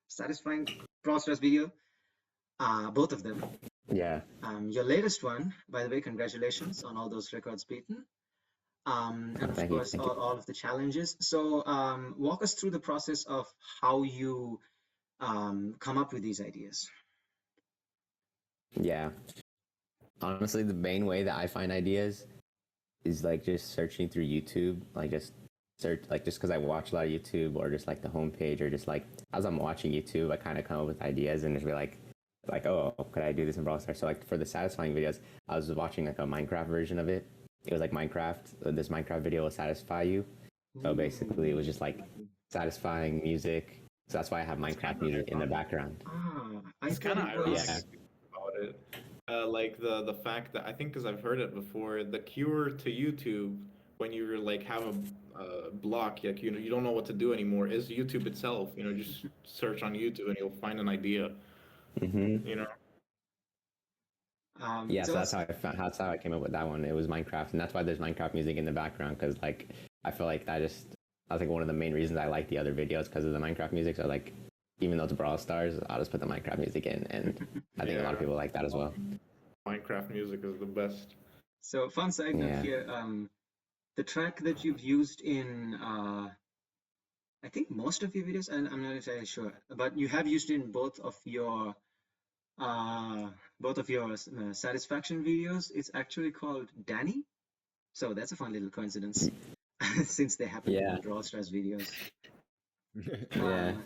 satisfying Brawl Stars video. Both of them. Yeah. Your latest one, by the way, congratulations on all those records beaten. And of Thank you, course, thank you. all of the challenges. So walk us through the process of how you come up with these ideas. Yeah. Honestly, the main way that I find ideas is like just searching through YouTube, like just search, like just because I watch a lot of YouTube, or just like the homepage, or just like as I'm watching YouTube, I kind of come up with ideas and just be like, oh, could I do this in Brawl Stars? So like for the satisfying videos, I was watching like a Minecraft version of it. It was like Minecraft. This Minecraft video will satisfy you. So basically, it was just like satisfying music. So that's why I have Minecraft music in the background. I It's thought kind of it was. ironic about it. Like the fact that I think, because I've heard it before, the cure to YouTube when you like have a block, like you don't know what to do anymore, is YouTube itself. Just search on YouTube and you'll find an idea. Mm-hmm. Yeah, It's so that's also, how I found. That's how I came up with that one. It was Minecraft, and that's why there's Minecraft music in the background. Because like I feel like that's like one of the main reasons I like the other videos, because of the Minecraft music. So like, even though it's Brawl Stars, I'll just put the Minecraft music in, and I think a lot of Yeah. people like that as well. Minecraft music is the best. so fun side note Yeah. here. The track that you've used in I think most of your videos, and I'm not entirely sure, but you have used it in both of your satisfaction videos. It's actually called Danny. So that's a fun little coincidence, since they happen to Yeah. be Brawl Stars videos. Yeah.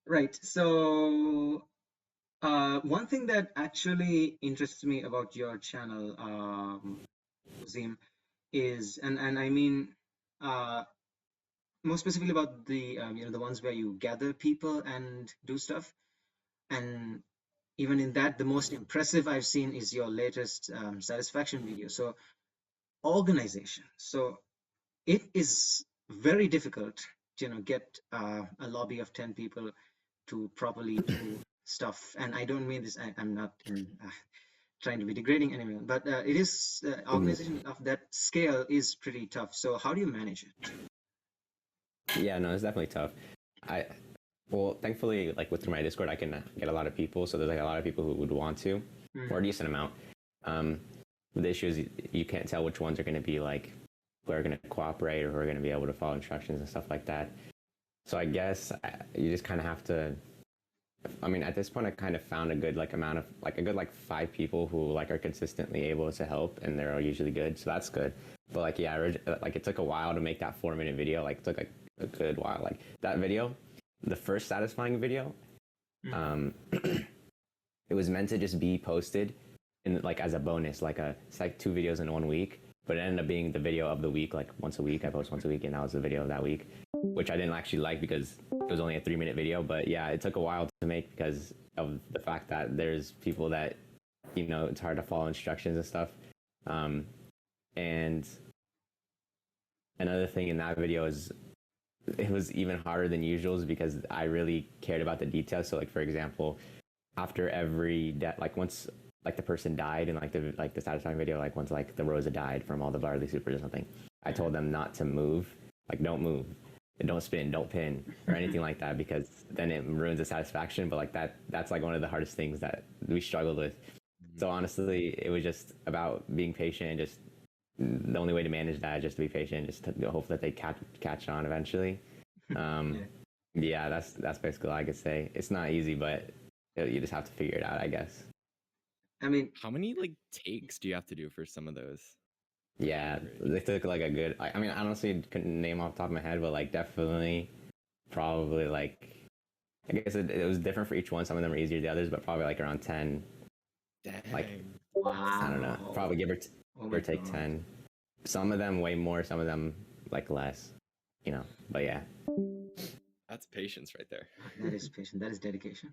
Right. So one thing that actually interests me about your channel, Waseem, is, and I mean more specifically about the the ones where you gather people and do stuff. And even in that, the most impressive I've seen is your latest satisfaction video. So organization. So it is very difficult to get a lobby of 10 people to properly do stuff. And I don't mean this, I'm not trying to be degrading anyone, but it is organization of that scale is pretty tough. So how do you manage it? Yeah, no, it's definitely tough. Well, thankfully, like through my Discord, I can get a lot of people. So there's like a lot of people who would want to, or a decent amount. The issue is you can't tell which ones are going to be like, who are going to cooperate, or who are going to be able to follow instructions and stuff like that. So I guess you just kind of have to. I mean, at this point, I kind of found a good amount of a good 5 people who are consistently able to help, and they're usually good. So that's good. But it took a while to make that 4-minute video. It took a good while. That video, the first satisfying video, it was meant to just be posted in as a bonus. It's like 2 videos in 1 week. but it ended up being the video of the week, like once a week. I post once a week, and that was the video of that week, which I didn't actually like because it was only a 3-minute video. But yeah, it took a while to make because of the fact that there's people that, you know, it's hard to follow instructions and stuff. And another thing in that video is it was even harder than usual because I really cared about the details. So like, for example, after every like once like the person died in like the satisfying video, like once like the Rosa died from all the barley supers or something, I told them not to move, like don't move, don't spin, don't pin or anything like that, because then it ruins the satisfaction. But like that's like one of the hardest things that we struggled with. So honestly, it was just about being patient, and just the only way to manage that is just to be patient, just to hope that they catch on eventually. Yeah, that's basically all I could say. It's not easy, but you just have to figure it out, I guess. I mean, How many like takes do you have to do for some of those? Yeah, they took like a good. I mean, honestly, couldn't name off the top of my head, but like definitely, probably like, I guess it was different for each one. Some of them are easier than the others, but probably like around 10. Dang. Like, wow. I don't know, probably give or take 10. Some of them way more, some of them like less, you know. But yeah. That's patience right there. That is patient. That is dedication.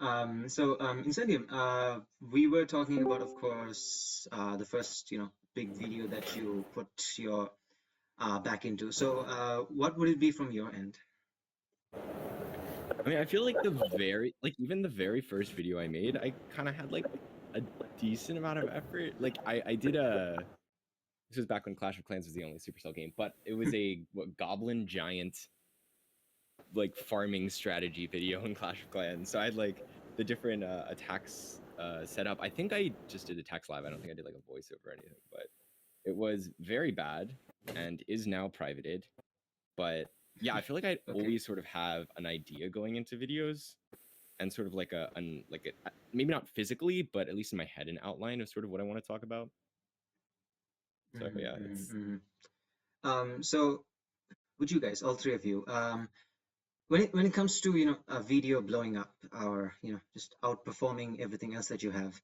Incendium, we were talking about, of course, the first, big video that you put your back into. So, what would it be from your end? I mean, I feel like even the very first video I made, I kind of had like a decent amount of effort. Like I did this was back when Clash of Clans was the only Supercell game, but it was a goblin giant like farming strategy video in Clash of Clans. So I had like the different attacks set up. I think I just did attacks live. I don't think I did like a voiceover or anything, but it was very bad and is now privated. But yeah, I feel like I'd always sort of have an idea going into videos, and sort of like maybe not physically, but at least in my head, an outline of sort of what I want to talk about. So yeah, it's... So would you guys, all three of you, when it comes to a video blowing up or just outperforming everything else that you have,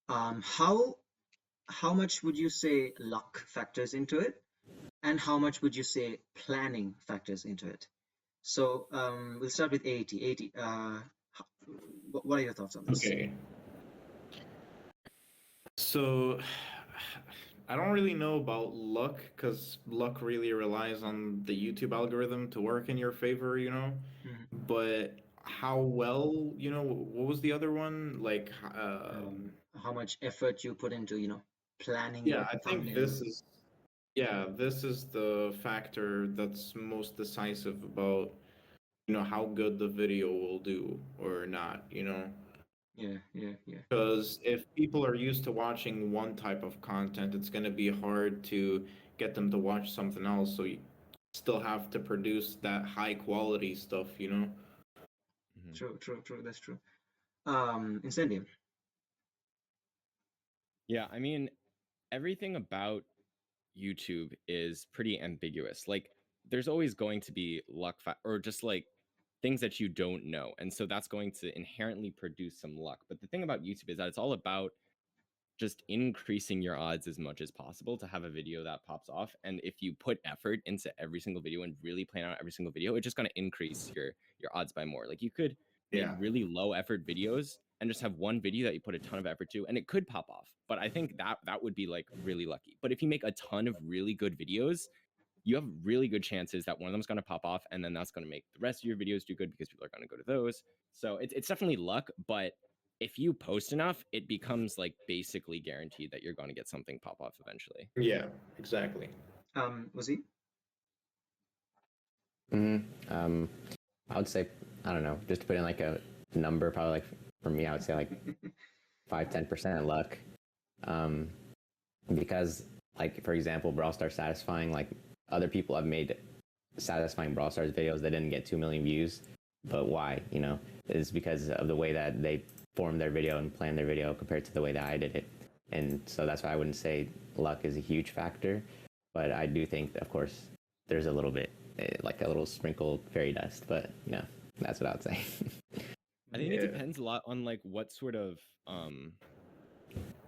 how much would you say luck factors into it, and how much would you say planning factors into it? So we'll start with 80. What are your thoughts on this? Okay. So I don't really know about luck, because luck really relies on the YouTube algorithm to work in your favor, But how well, what was the other one? Like, how much effort you put into planning yeah, your I think thumbnails. this is the factor that's most decisive about, how good the video will do or not, Yeah. Because if people are used to watching one type of content, it's going to be hard to get them to watch something else. So you still have to produce that high quality stuff, True. That's true. Incendium. Yeah, I mean, everything about YouTube is pretty ambiguous. Like, there's always going to be luck or just like things that you don't know, and so that's going to inherently produce some luck. But the thing about YouTube is that it's all about just increasing your odds as much as possible to have a video that pops off. And if you put effort into every single video and really plan out every single video, it's just going to increase your odds by more. Like, you could make really low effort videos and just have one video that you put a ton of effort to, and it could pop off. But I think that would be like really lucky. But if you make a ton of really good videos, you have really good chances that one of them is going to pop off, and then that's going to make the rest of your videos do good because people are going to go to those. So it's definitely luck, but if you post enough, it becomes like basically guaranteed that you're going to get something pop off eventually. Yeah, exactly. Waseem? I would say, I don't know, just to put in like a number, probably like for me, I would say like 5-10% luck. Because like, for example, Brawl Stars satisfying, like other people have made satisfying Brawl Stars videos that didn't get 2 million views. But why? It's because of the way that they formed their video and planned their video compared to the way that I did it. And so that's why I wouldn't say luck is a huge factor. But I do think that, of course, there's a little bit, like a little sprinkled fairy dust. But, that's what I would say. I think it depends a lot on like what sort of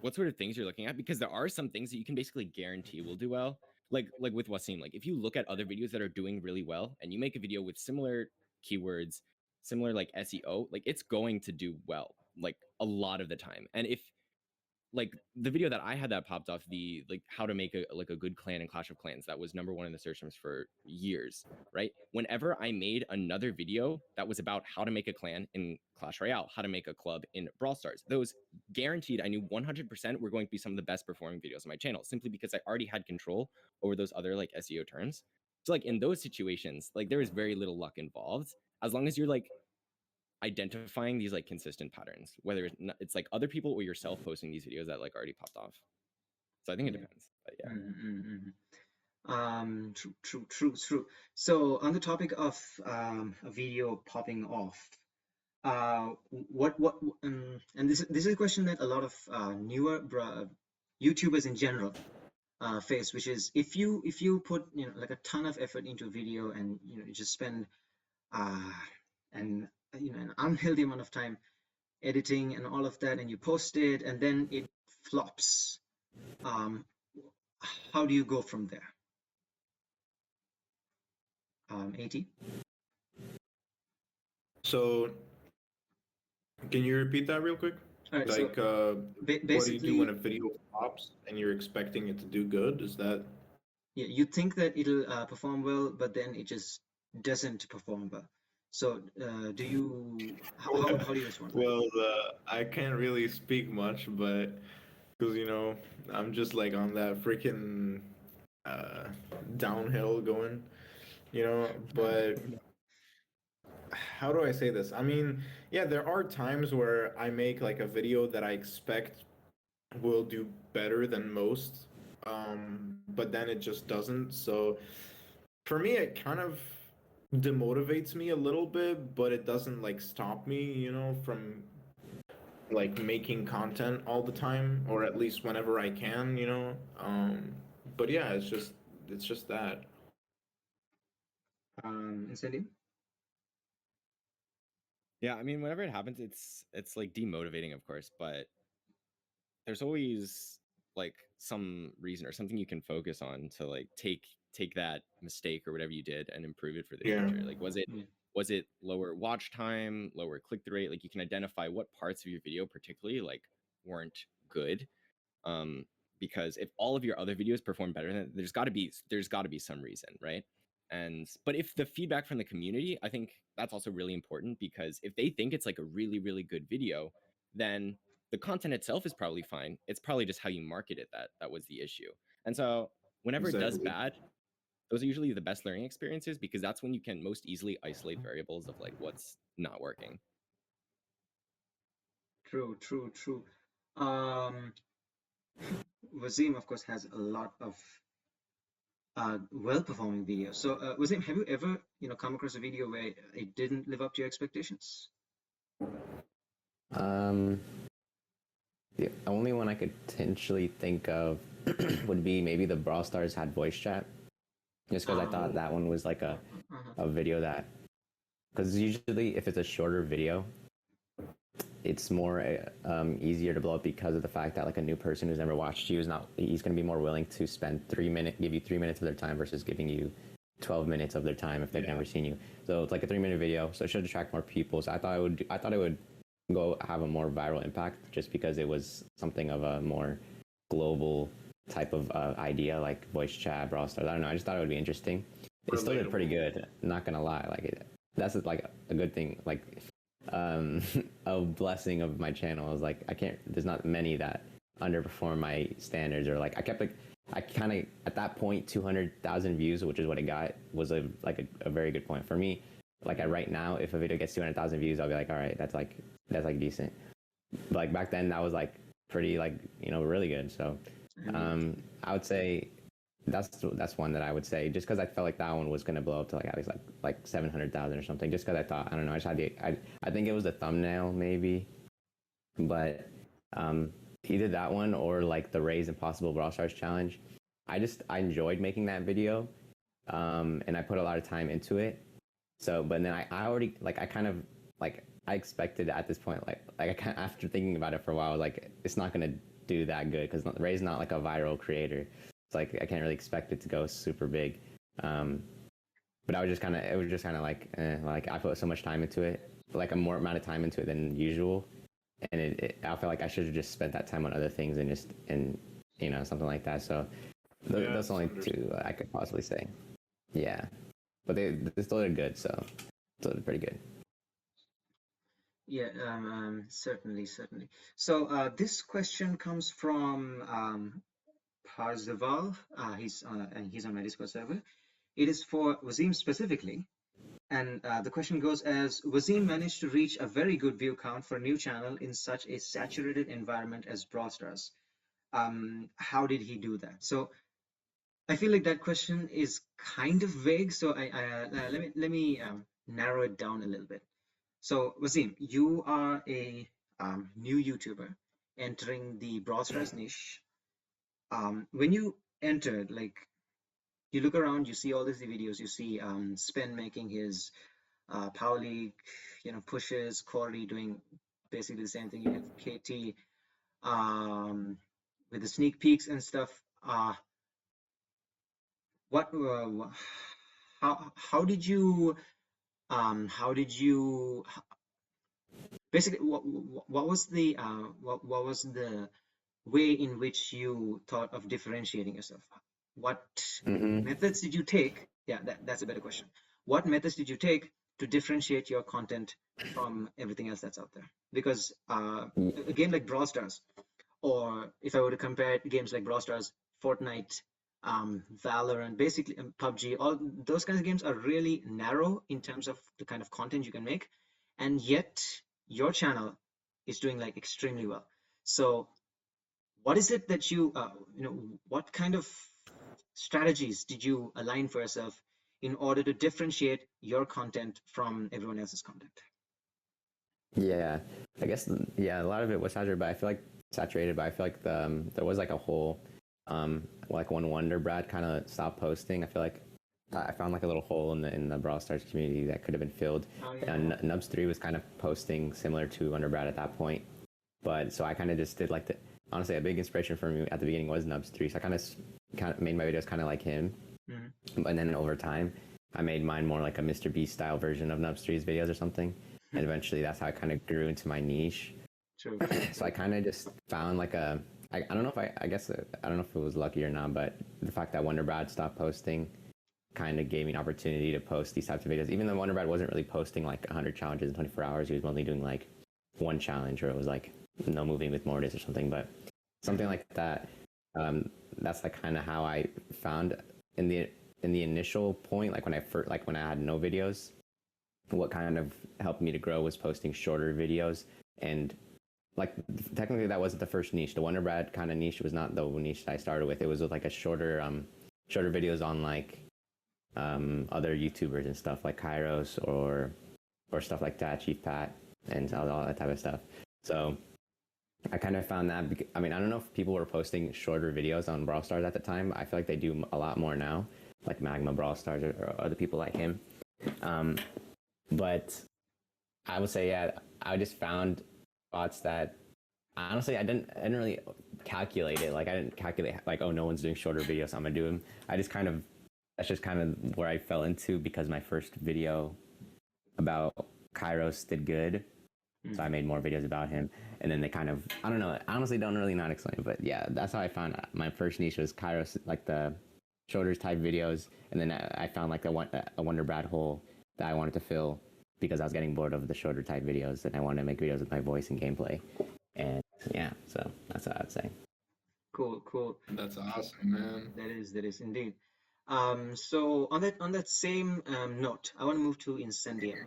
what sort of things you're looking at, because there are some things that you can basically guarantee will do well. Like with Waseem, like if you look at other videos that are doing really well and you make a video with similar keywords, similar like SEO, like it's going to do well, like a lot of the time. And if like the video that I had that popped off, the like how to make a good clan in Clash of Clans, that was #1 in the search terms for years, right? Whenever I made another video that was about how to make a clan in Clash Royale, how to make a club in Brawl Stars, those guaranteed I knew 100% were going to be some of the best performing videos on my channel, simply because I already had control over those other like SEO terms. So like in those situations, like there is very little luck involved, as long as you're like identifying these like consistent patterns, whether it's like other people or yourself posting these videos that like already popped off. So I think it Yeah. depends. But yeah. True. So on the topic of a video popping off, and this is a question that a lot of newer YouTubers in general face, which is if you put like a ton of effort into a video and you just spend and an unhealthy amount of time editing and all of that, and you post it and then it flops, how do you go from there? 80. So, can you repeat that real quick? All right, Like, so what do you do when basically, a video pops and you're expecting it to do good? Is that? yeah, you think that it'll perform well, but then it just doesn't perform well. So how do you respond? Well, I can't really speak much, but because I'm just like on that freaking downhill going, but how do I say this? I mean, yeah, there are times where I make like a video that I expect will do better than most, but then it just doesn't. So for me, it kind of demotivates me a little bit, but it doesn't like stop me, from like making content all the time, or at least whenever I can. But yeah, it's just that. Incendium? Yeah, I mean, whenever it happens, it's like demotivating, of course, but there's always like some reason or something you can focus on to like take that mistake or whatever you did and improve it for the Yeah. future. Like was Yeah. it lower watch time, lower click-through rate? Like you can identify what parts of your video particularly like weren't good. Because if all of your other videos perform better than, there's got to be some reason, right? But if the feedback from the community, I think that's also really important, because if they think it's like a really really good video, then the content itself is probably fine. It's probably just how you market it that was the issue. And so whenever it does Exactly. bad, those are usually the best learning experiences, because that's when you can most easily isolate variables of like what's not working. True. Waseem, of course, has a lot of well-performing videos. So, Waseem, have you ever, come across a video where it didn't live up to your expectations? The only one I could potentially think of would be maybe the Brawl Stars had voice chat, just because I thought that one was like a video that, because usually if it's a shorter video, it's more easier to blow up, because of the fact that like a new person who's never watched you he's going to be more willing to spend give you 3 minutes of their time versus giving you 12 minutes of their time if they've never seen you. So it's like a 3-minute video, so it should attract more people. So I thought it would go have a more viral impact, just because it was something of a more global type of idea, like voice chat, Brawl Stars. I don't know, I just thought it would be interesting. It still did pretty good, not gonna lie. Like that's like a good thing. Like a blessing of my channel is like there's not many that underperform my standards, or like I kind of at that point 200,000 views, which is what it got, was a very good point for me. Like right now, if a video gets 200,000 views, I'll be like, all right, that's like decent. But like back then, that was like pretty like really good. So I would say that's one that I would say, just because I felt like that one was gonna blow up to like at least like 700,000 or something. Just because I thought, I don't know, I just had I think it was the thumbnail maybe, but either that one or like the Raise Impossible Brawl Stars challenge. I enjoyed making that video, and I put a lot of time into it. So, but then I already like I kind of like I expected at this point like after thinking about it for a while, like it's not gonna do that good because Ray's not like a viral creator. It's like I can't really expect it to go super big. But I was just kind of, it was just kind of like I put so much time into it, like a more amount of time into it than usual, and I felt like I should have just spent that time on other things and something like that. So that's only two I could possibly say. Yeah, but they still did good, so still did pretty good. Yeah, certainly. So this question comes from Parzival. He's on my Discord server. It is for Waseem specifically. And the question goes as, Waseem managed to reach a very good view count for a new channel in such a saturated environment as Brawl Stars. How did he do that? So I feel like that question is kind of vague. So let me narrow it down a little bit. So Waseem, you are a new YouTuber entering the Brawl Stars niche. When you entered, like, you look around, you see all these videos, you see Spin making his Power League, pushes, Corey doing basically the same thing. You have KT with the sneak peeks and stuff. What? How did you? Basically, what was the what was the way in which you thought of differentiating yourself? What methods did you take? Yeah, that's a better question. What methods did you take to differentiate your content from everything else that's out there? Because a game like Brawl Stars, or if I were to compare games like Brawl Stars, Fortnite, Valorant, basically PUBG, all those kinds of games are really narrow in terms of the kind of content you can make, and yet your channel is doing like extremely well. So what is it that what kind of strategies did you align for yourself in order to differentiate your content from everyone else's content? Yeah, I guess a lot of it was saturated, but I feel like there was like a whole like when Wonder Brad kind of stopped posting. I feel like I found like a little hole in the Brawl Stars community that could have been filled. Oh, yeah. And Nubs3 was kind of posting similar to Wonder Brad at that point, but so I kind of just did like honestly a big inspiration for me at the beginning was Nubs3, so I kind of made my videos kind of like him. And then over time I made mine more like a Mr. Beast style version of Nubs3's videos or something. And eventually that's how I kind of grew into my niche. True. So I kind of just found like I don't know if I don't know if it was lucky or not, but the fact that Wonder Brad stopped posting kind of gave me an opportunity to post these types of videos. Even though Wonder Brad wasn't really posting like 100 challenges in 24 hours, he was only doing like one challenge, or it was like no moving with Mortis or something, but something like that. That's like kind of how I found in the initial point, like when I had no videos, what kind of helped me to grow was posting shorter videos. And like technically that wasn't the first niche. The Wonder Brad kind of niche was not the niche that I started with. It was with like a shorter videos on like other YouTubers and stuff like Kairos or stuff like that, Chief Pat, and all that type of stuff. So I kind of found that, I mean, I don't know if people were posting shorter videos on Brawl Stars at the time. I feel like they do a lot more now, like Magma Brawl Stars or other people like him. But I would say, yeah, I just found spots that honestly I didn't really calculate it. Like I didn't calculate like, oh, no one's doing shorter videos, so I'm gonna do them. That's just kind of where I fell into, because my first video about Kairos did good. So I made more videos about him, and then they kind of, I don't know, I honestly don't really not explain it, but yeah, that's how I found my first niche was Kairos, like the shoulders type videos, and then I found like a Wonder Brad hole that I wanted to fill because I was getting bored of the shorter type videos, and I wanted to make videos with my voice and gameplay, and yeah, so that's what I'd say. Cool. That's awesome, man. That is indeed. So on that same note, I want to move to Incendium.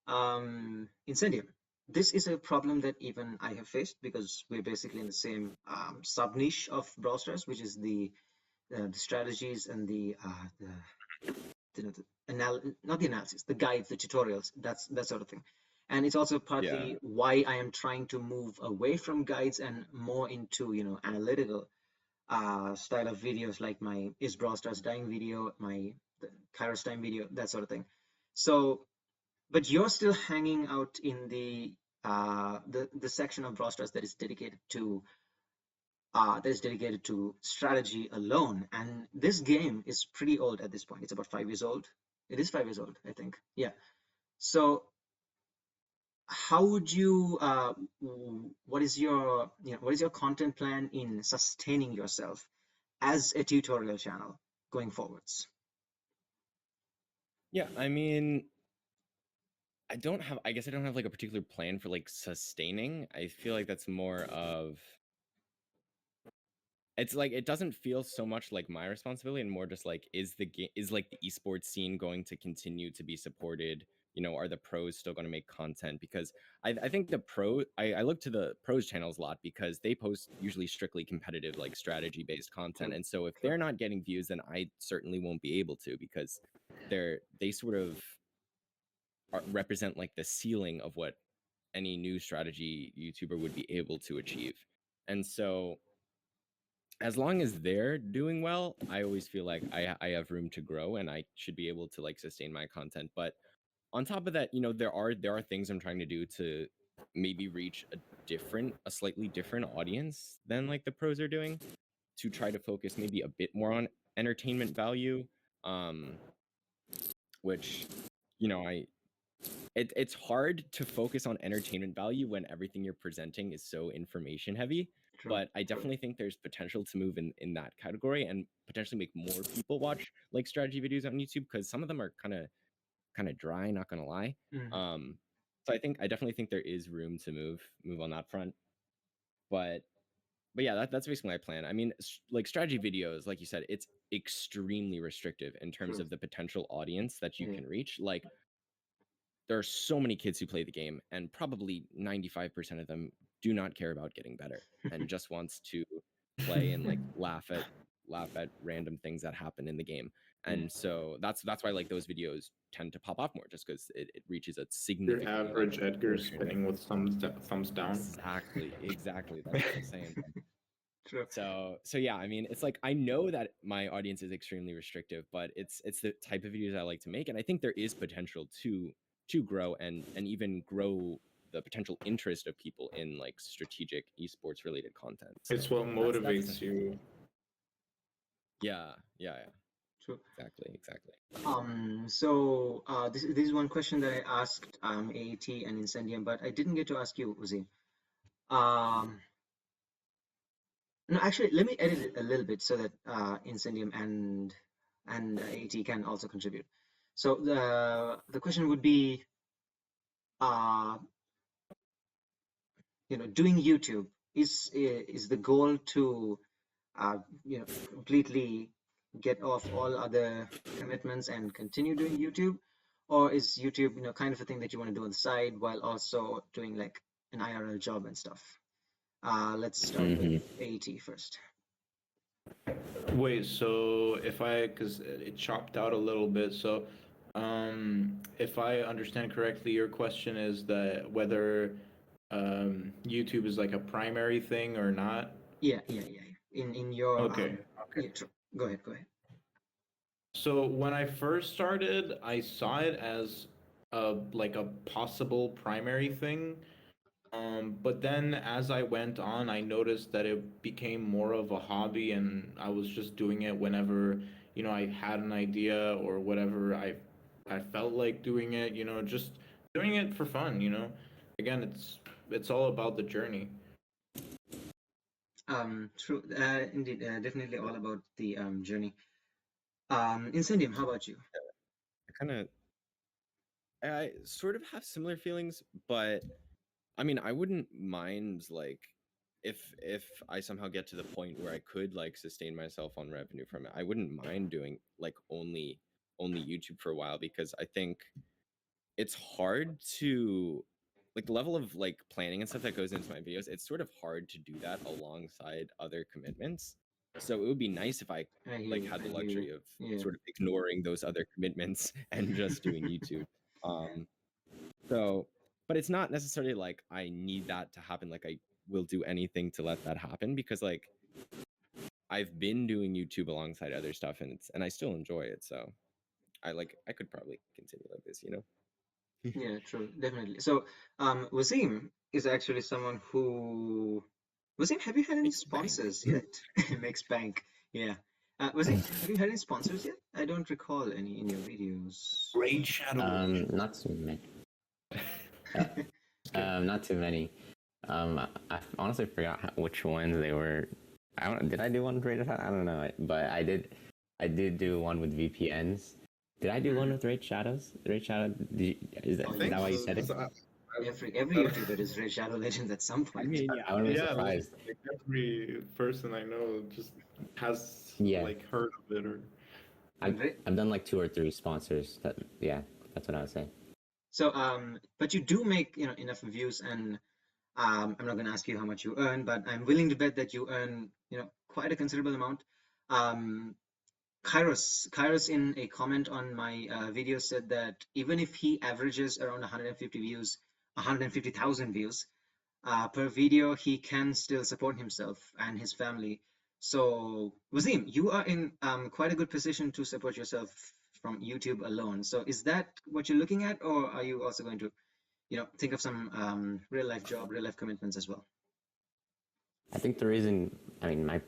Incendium. This is a problem that even I have faced, because we're basically in the same sub niche of Brawl Stars, which is the strategies and not the analysis, the guides, the tutorials, that sort of thing. And it's also partly why I am trying to move away from guides and more into analytical style of videos, like my Is Brawl Stars Dying video, the Kairos Time video, that sort of thing. So, but you're still hanging out in the section of Brawl Stars that is dedicated to that is dedicated to strategy alone. And this game is pretty old at this point. It's about 5 years old. It is 5 years old, I think. Yeah. So how would you what is your what is your content plan in sustaining yourself as a tutorial channel going forwards? Yeah, I mean, I guess I don't have like a particular plan for like sustaining. I feel like that's more of, it's like it doesn't feel so much like my responsibility and more just like, is like the esports scene going to continue to be supported? Are the pros still going to make content? Because I think I look to the pros channels a lot because they post usually strictly competitive, like strategy based content. True. And so if True. they're not getting views, then I certainly won't be able to, because they sort of represent like the ceiling of what any new strategy YouTuber would be able to achieve. And so as long as they're doing well, I always feel like I have room to grow and I should be able to like sustain my content. But on top of that, there are things I'm trying to do to maybe reach a slightly different audience than like the pros are doing, to try to focus maybe a bit more on entertainment value, which I it's hard to focus on entertainment value when everything you're presenting is so information heavy. True. But I definitely think there's potential to move in that category and potentially make more people watch like strategy videos on YouTube, because some of them are kind of dry, not gonna lie. So I definitely think there is room to move on that front. But yeah, that's basically my plan. I mean, like strategy videos, like you said, it's extremely restrictive in terms True. of the potential audience that you Yeah. can reach. Like, there are so many kids who play the game, and probably 95% of them do not care about getting better and just wants to play and like laugh at random things that happen in the game. And so that's why like those videos tend to pop off more, just because it reaches a Your significantly average larger Edgar portion. spinning with thumbs down. Exactly. That's what I'm saying. True. So yeah, I mean, it's like, I know that my audience is extremely restrictive, but it's the type of videos I like to make, and I think there is potential to grow and even grow the potential interest of people in like strategic esports related content. So It's what that's motivates you. yeah. True. Exactly. So this is one question that I asked AAT and Incendium, but I didn't get to ask you, Waseem. No, actually, let me edit it a little bit so that Incendium and AAT can also contribute. So the question would be, doing YouTube, is the goal to completely get off all other commitments and continue doing YouTube, or is YouTube kind of a thing that you want to do on the side while also doing like an IRL job and stuff? Let's start with AAT first. Wait, so because it chopped out a little bit, so if I understand correctly, your question is that whether YouTube is like a primary thing or not? Yeah. In your Okay. yeah, go ahead. So when I first started, I saw it as like a possible primary thing. But then as I went on, I noticed that it became more of a hobby, and I was just doing it whenever, I had an idea or whatever I felt like doing it, just doing it for fun. Again, it's all about the journey. True. Indeed, definitely all about the journey. Incendium, how about you? I sort of have similar feelings, but I mean, I wouldn't mind like if I somehow get to the point where I could like sustain myself on revenue from it. I wouldn't mind doing like only YouTube for a while, because I think it's hard to, like, the level of like planning and stuff that goes into my videos. It's sort of hard to do that alongside other commitments. So it would be nice if I like had the luxury of sort of ignoring those other commitments and just doing YouTube. So, but it's not necessarily like I need that to happen. Like, I will do anything to let that happen, because like I've been doing YouTube alongside other stuff, and I still enjoy it. So I could probably continue like this. Yeah, true, definitely. So Waseem is actually someone who Waseem, have you had any Makes bank. sponsors yet? Makes bank. Yeah. Waseem, have you had any sponsors yet? I don't recall any in your videos. Raid Shadow. Not too many. Not too many. I honestly forgot which ones they were. I don't. Did I do one with Raid Shadow? I don't know, but I did. I did do one with VPNs. Did I do one with Raid Shadows? Raid Shadow? Is that why you said it? Every YouTuber is Red Shadow Legends at some I point. mean, yeah. I would be Yeah, surprised. like every person I know just has Yeah. like heard of it or. I've done like 2 or 3 sponsors. That's what I would say. So, but you do make, you know, enough views, and I'm not going to ask you how much you earn, but I'm willing to bet that you earn, you know, quite a considerable amount. Kairos in a comment on my video said that even if he averages around 150 views, 150,000 views per video, he can still support himself and his family. So, Waseem, you are in quite a good position to support yourself from YouTube alone. So, is that what you're looking at, or are you also going to, you know, think of some real life job, real life commitments as well? I think the reason, I mean, my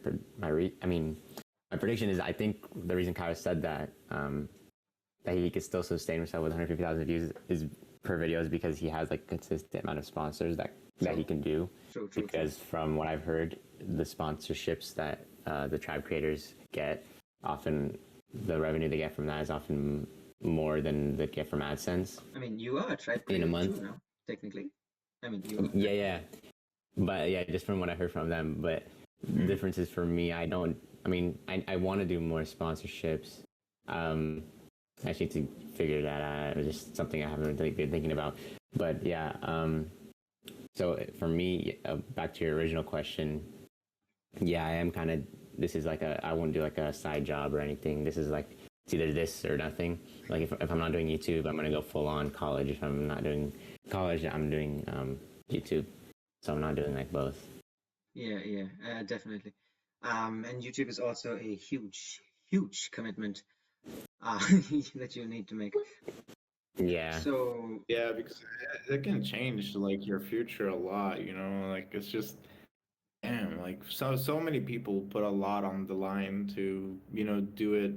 prediction is I think the reason Kairos said that that he could still sustain himself with 150,000 views is per video is because he has like a consistent amount of sponsors that he can do. True. Because from what I've heard, the sponsorships that the tribe creators get, often the revenue they get from that is often more than they get from AdSense. I mean, you are a tribe in a creator month. too now, technically. I mean, you are. Yeah. But yeah, just from what I heard from them. But the difference is for me, I want to do more sponsorships. I need to figure that out. It's just something I haven't really been thinking about. But yeah, so for me, back to your original question, yeah, I am kind of, this is like I won't do like a side job or anything. This is like, it's either this or nothing. Like if I'm not doing YouTube, I'm going to go full on college. If I'm not doing college, I'm doing YouTube. So I'm not doing like both. Yeah, definitely. And YouTube is also a huge commitment that you need to make. Yeah. So Yeah, because it can change like your future a lot, you know, like it's just damn, like so many people put a lot on the line to, you know, do it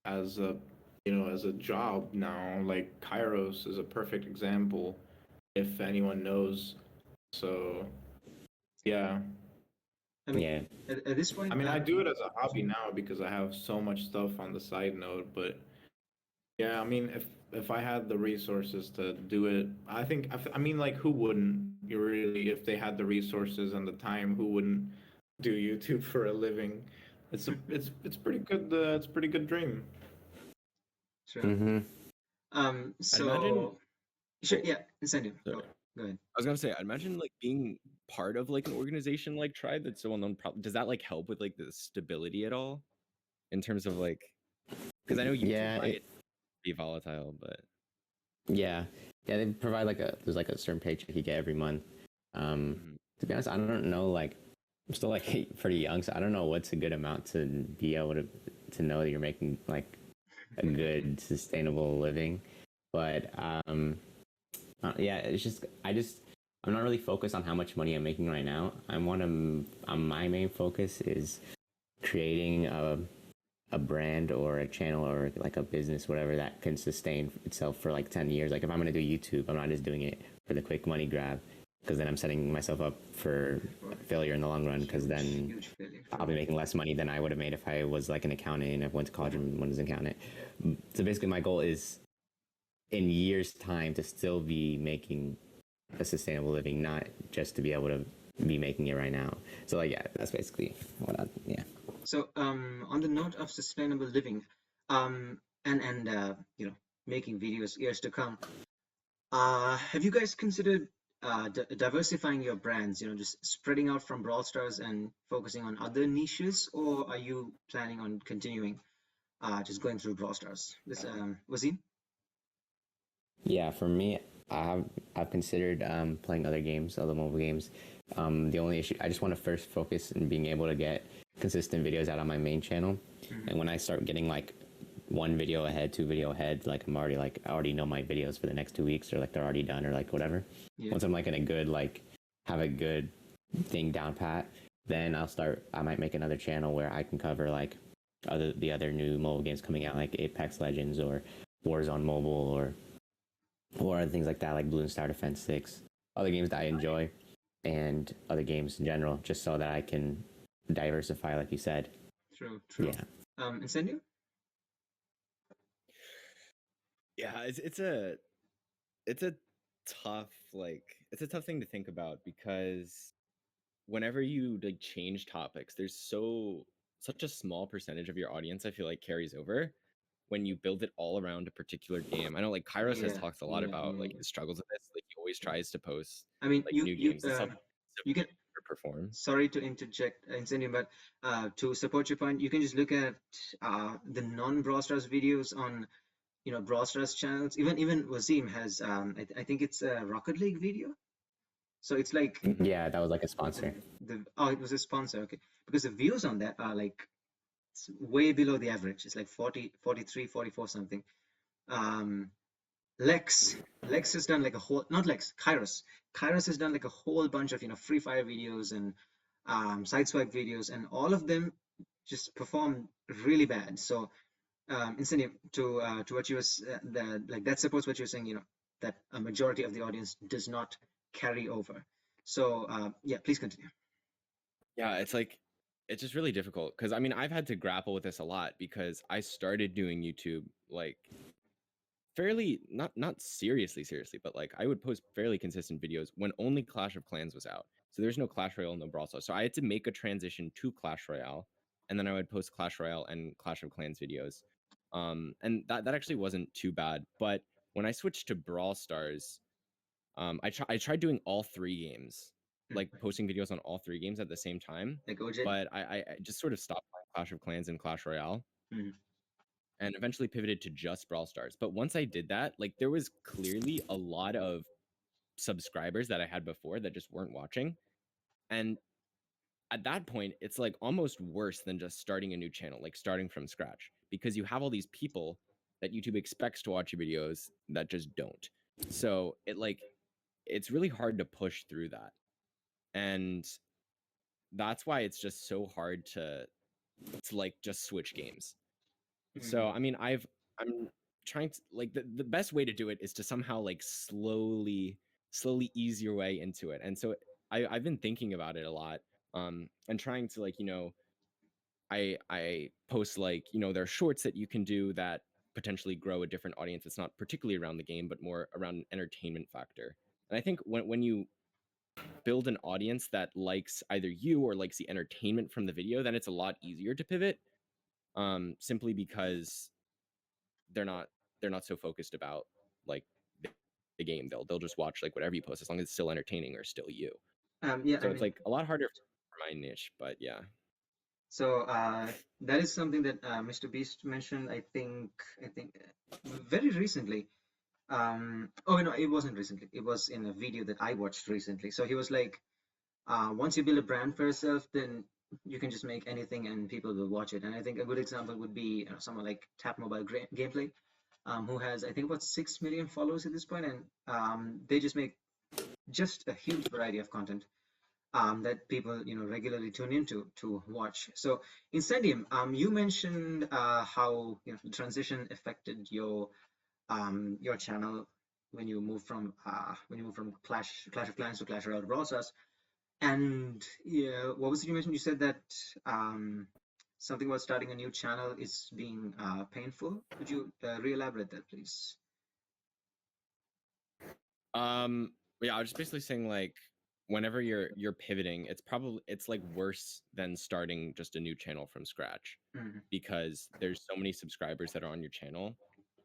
as a, you know, as a job now. Like Kairos is a perfect example if anyone knows. So yeah. I mean, Yeah. at this point, I mean, I do it as a hobby now because I have so much stuff on the side note, but yeah, I mean, if I had the resources to do it, I mean, like, who wouldn't? You really, if they had the resources and the time, who wouldn't do YouTube for a living? It's pretty good. It's a pretty good dream. sure. Mm-hmm. So imagine- sure, yeah, Incendium. Sorry. Go ahead. I was gonna say, I imagine like being part of like an organization like Tribe that's so well known. Does that like help with like the stability at all, in terms of like? Because I know YouTube Yeah, might be volatile, but Yeah, they provide like there's like a certain paycheck you get every month. To be honest, I don't know. Like, I'm still like pretty young, so I don't know what's a good amount to be able to know that you're making like a good sustainable living. But yeah, it's just I'm not really focused on how much money I'm making right now. My main focus is creating a brand or a channel or like a business, whatever, that can sustain itself for like 10 years. Like if I'm going to do YouTube, I'm not just doing it for the quick money grab, because then I'm setting myself up for failure in the long run, because then Huge failure. I'll be making less money than I would have made if I was like an accountant and I went to college and was an accountant. So basically my goal is in years time to still be making a sustainable living, not just to be able to be making it right now. So like, yeah, that's basically yeah. So on the note of sustainable living, and you know, making videos years to come, have you guys considered diversifying your brands? You know, just spreading out from Brawl Stars and focusing on other niches, or are you planning on continuing just going through Brawl Stars? This Waseem? Yeah, for me, I've considered playing other games, other mobile games. The only issue, I just want to first focus on being able to get consistent videos out on my main channel. And when I start getting like 1 video ahead, 2 video ahead, like I already know my videos for the next 2 weeks, or like they're already done, or like whatever. Yeah. Once I'm like in a good, like have a good thing down pat, then I might make another channel where I can cover like the other new mobile games coming out, like Apex Legends or Warzone Mobile or other things like that, like Bloons Tower Defense 6, other games that I enjoy, and other games in general, just so that I can diversify, like you said. True. Yeah. Incendium? Yeah, it's a tough it's a tough thing to think about, because whenever you like change topics, there's such a small percentage of your audience I feel like carries over when you build it all around a particular game. I know like Kairos has talked a lot about like his struggles with this. Like he always tries to post I mean, like new games and stuff you can. perform. Sorry to interject, Incendium, but to support your point, you can just look at the non-Brawl Stars videos on, Brawl Stars channels. Even Waseem has, I think it's a Rocket League video. So it's like, Yeah, that was like a sponsor. It was a sponsor, okay. Because the views on that are like it's way below the average. It's like 40, 43, 44 something. Lex has done like a whole, not Lex, Kairos has done like a whole bunch of Free Fire videos and sideswipe videos, and all of them just perform really bad. So Incendium, to what you was that supports what you're saying, that a majority of the audience does not carry over. So yeah, please continue. Yeah, it's just really difficult, because I mean I've had to grapple with this a lot, because I started doing YouTube like fairly not seriously, but like I would post fairly consistent videos when only Clash of Clans was out. So there's no Clash Royale, no Brawl Stars. So I had to make a transition to Clash Royale, and then I would post Clash Royale and Clash of Clans videos. And that actually wasn't too bad. But when I switched to Brawl Stars, I tried doing all three games, like posting videos on all three games at the same time. Like OJ? But I just sort of stopped playing Clash of Clans and Clash Royale. Mhm. And eventually pivoted to just Brawl Stars. But once I did that, like there was clearly a lot of subscribers that I had before that just weren't watching. And at that point, it's like almost worse than just starting a new channel, like starting from scratch, because you have all these people that YouTube expects to watch your videos that just don't. So it's really hard to push through that. And that's why it's just so hard to like just switch games. So I mean I'm trying to like the best way to do it is to somehow like slowly ease your way into it. And so I've been thinking about it a lot, and trying to like I post like there are shorts that you can do that potentially grow a different audience. It's not particularly around the game, but more around an entertainment factor. And I think when you build an audience that likes either you or likes the entertainment from the video, then it's a lot easier to pivot, simply because they're not so focused about like the game. They'll just watch like whatever you post, as long as it's still entertaining or still you. Yeah, So it's like a lot harder for my niche, but yeah. So that is something that Mr. Beast mentioned. I think very recently. Oh no, it wasn't recently. It was in a video that I watched recently. So he was like, once you build a brand for yourself, then you can just make anything and people will watch it. And I think a good example would be someone like Tap Mobile Gameplay, who has I think about 6 million followers at this point, and they just make just a huge variety of content that people regularly tune into to watch. So Incendium, you mentioned how the transition affected your channel when you move from Clash of Clans to Clash Royale Brawl Stars. And yeah, what was it you mentioned? You said that something about starting a new channel is being painful. Could you re-elaborate that, please? Yeah, I was just basically saying like whenever you're pivoting, it's like worse than starting just a new channel from scratch, because there's so many subscribers that are on your channel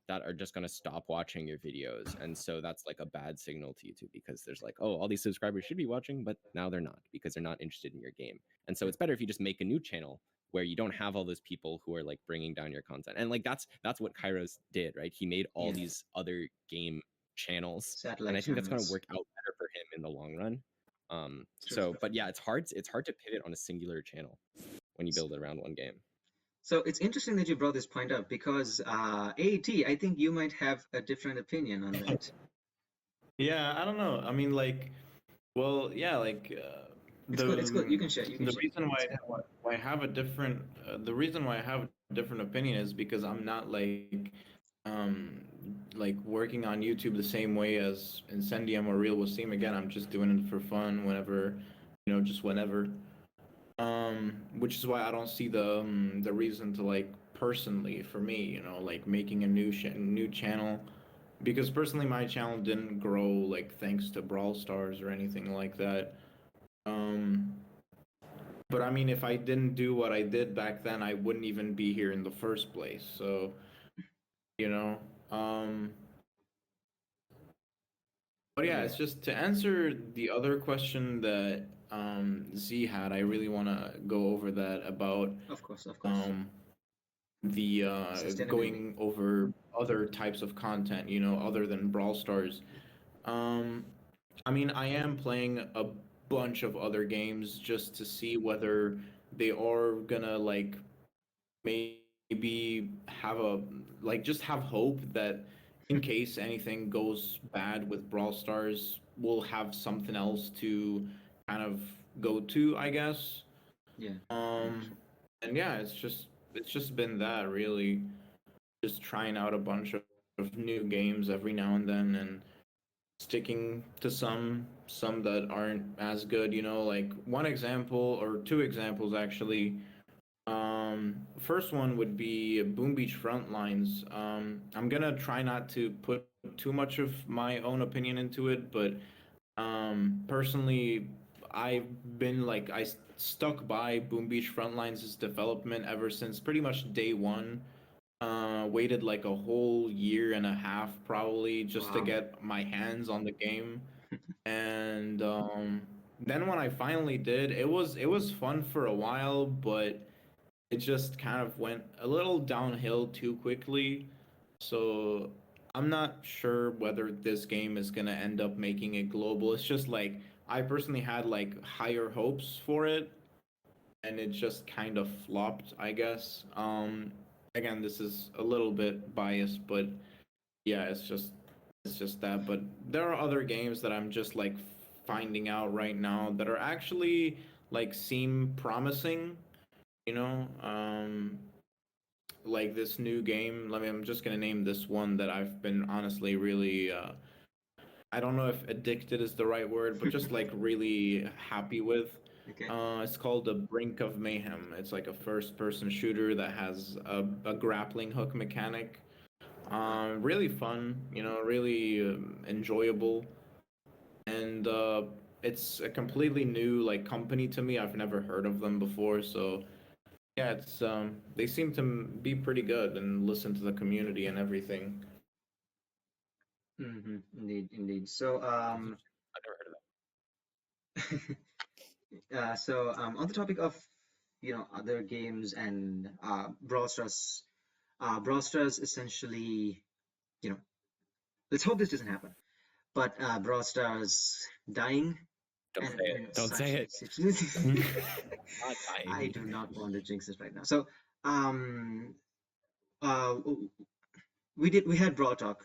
that are just going to stop watching your videos. And so that's like a bad signal to YouTube, because there's like, oh, all these subscribers should be watching, but now they're not, because they're not interested in your game. And so it's better if you just make a new channel where you don't have all those people who are like bringing down your content. And like that's what Kairos did, right? He made all these other game channels, Satellite and I think that's going channels. to work out better for him in the long run. True. But yeah, it's hard to pivot on a singular channel when you build it around one game. So it's interesting that you brought this point up, because AAT, I think you might have a different opinion on that. Yeah, I don't know. I mean, like, well, yeah, like It's good. It's good. You can share. You can the share. reason why I have a different the reason why I have a different opinion is because I'm not um like working on YouTube the same way as Incendium or Real Waseem. Again, I'm just doing it for fun whenever, just whenever. Which is why I don't see the reason to like personally for me, like making a new channel, because personally my channel didn't grow like thanks to Brawl Stars or anything like that. Um, but I mean, if I didn't do what I did back then, I wouldn't even be here in the first place. So, you know, um, but yeah, Yeah, it's just to answer the other question that Z had. I really want to go over that about of course, of course. um the Sustainability. going over other types of content, other than Brawl Stars. Um, I mean, I am playing a bunch of other games just to see whether they are gonna like maybe have a just have hope that in case anything goes bad with Brawl Stars, we'll have something else to kind of go to, I guess. Yeah, Um, understood. and yeah, it's just been that really, just trying out a bunch of new games every now and then, and sticking to some that aren't as good. Like one example or two examples actually. First one would be Boom Beach Frontlines. I'm gonna try not to put too much of my own opinion into it, but personally, I've been like stuck by Boom Beach Frontlines' development ever since pretty much day one. Waited like a whole year and a half probably just to Wow. get my hands on the game, and then when I finally did, it was fun for a while, but it just kind of went a little downhill too quickly. So I'm not sure whether this game is gonna end up making it global. It's just like I personally had like higher hopes for it, and it just kind of flopped, I guess. Again, this is a little bit biased, but yeah, it's just that. But there are other games that I'm just like finding out right now that are actually like seem promising, you know. Like this new game. I'm just gonna name this one that I've been honestly really I don't know if addicted is the right word, but just like really happy with. Okay. It's called The Brink of Mayhem. It's like a first-person shooter that has a grappling hook mechanic. Wow. Really fun, really enjoyable, and it's a completely new like company to me. I've never heard of them before, so yeah, it's they seem to be pretty good and listen to the community and everything. Indeed, indeed. So, I've never heard of on the topic of other games and Brawl Stars, Brawl Stars essentially, you know, let's hope this doesn't happen. But Brawl Stars dying that. Don't and say it. Don't such say a it. situation. Not I dying. do not want to jinx it right now. So, um, uh, we had Brawl Talk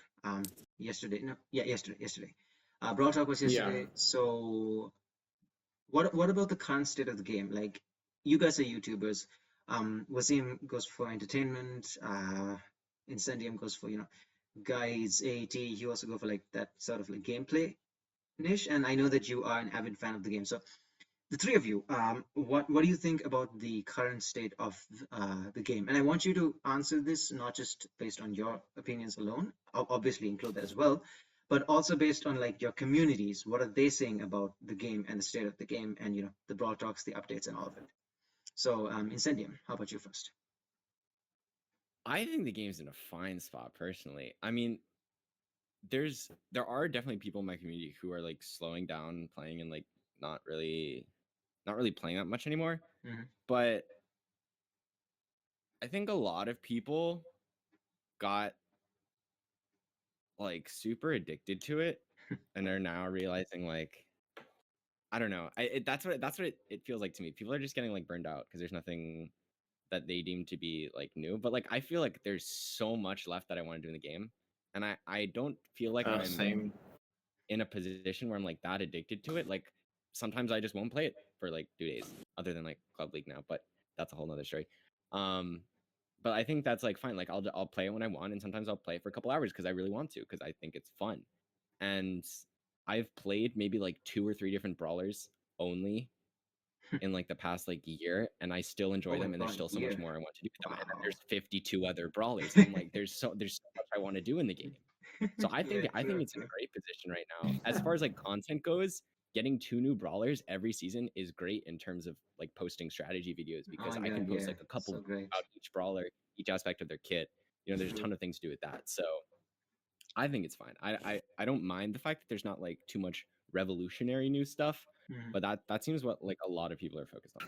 yesterday. No, yeah, yesterday. Brawl Talk was Yeah. yesterday. So what about the current state of the game? Like, you guys are YouTubers. Wasim goes for entertainment. Incendium goes for guides, AET. You also go for like that sort of like gameplay niche. And I know that you are an avid fan of the game. So the three of you, what do you think about the current state of the game? And I want you to answer this not just based on your opinions alone, obviously include that as well, but also based on like your communities. What are they saying about the game and the state of the game, and the broad talks, the updates, and all of it? So, Incendium, how about you first? I think the game's in a fine spot personally. I mean, there are definitely people in my community who are like slowing down playing and like not really not really playing that much anymore. Hmm. But I think a lot of people got like super addicted to it and are now realizing like I don't know. That's what it feels like to me. People are just getting like burned out because there's nothing that they deem to be like new. But like I feel like there's so much left that I want to do in the game. And I don't feel like I'm Same. in a position where I'm like that addicted to it. Like sometimes I just won't play it for like 2 days, other than like Club League now, but that's a whole nother story. But I think that's like fine. Like I'll play it when I want, and sometimes I'll play it for a couple hours because I really want to, because I think it's fun. And I've played maybe like 2 or 3 different brawlers only in like the past like year, and I still enjoy Oh my them, and there's God, still so much year. more I want to do with them. And then Wow. there's 52 other brawlers, and I'm like, there's so much I want to do in the game. So I think Yeah, true, it's in a true. great position right now. As far as like content goes, getting 2 new brawlers every season is great in terms of like posting strategy videos, Oh because my I can God, post yeah, like a couple so great. about each brawler, each aspect of their kit. You know, there's a True. ton of things to do with that. So I think it's fine. I don't mind the fact that there's not like too much revolutionary new stuff, Mhm. but that seems what like a lot of people are focused on.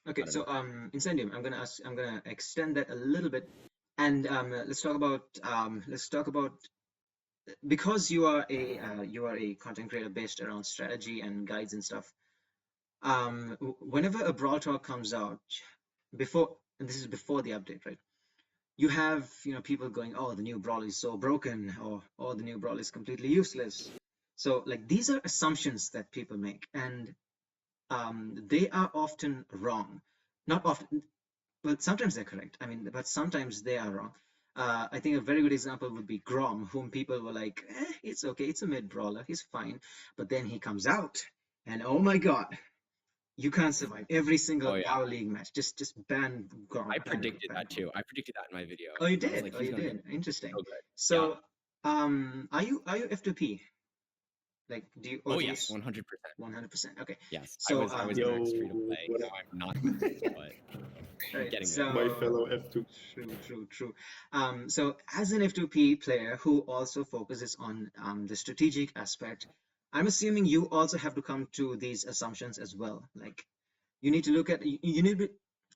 Okay, I don't so know. Incendium, I'm gonna extend that a little bit, and let's talk about because you are a content creator based around strategy and guides and stuff. Whenever a Brawl Talk comes out, before and this is before the update, right? You have people going, oh, the new Brawl is so broken, or oh, the new Brawl is completely useless. So like these are assumptions that people make, and they are often wrong. Not often, well, sometimes they're correct. I mean, but sometimes they are wrong. I think a very good example would be Grom, whom people were like, it's okay, it's a mid brawler, he's fine. But then he comes out, and oh my God, you can't survive every single Oh yeah, Power League match. Just ban Grom, I ban Grom, predicted ban that Grom. too. I predicted that in my video. Oh, you I was did? like, Oh, he's you gonna go did. Interesting. so good. Yeah. So, are you F2P? Like, do you, or Oh do you? yes, 100%. 100%. Okay. Yes, So, I was Yo, max free to play. what Now up, I'm not max, but I'm right. getting there. my So, fellow F2? true. So as an F2P player who also focuses on the strategic aspect, I'm assuming you also have to come to these assumptions as well. Like, you need to look at you need to be,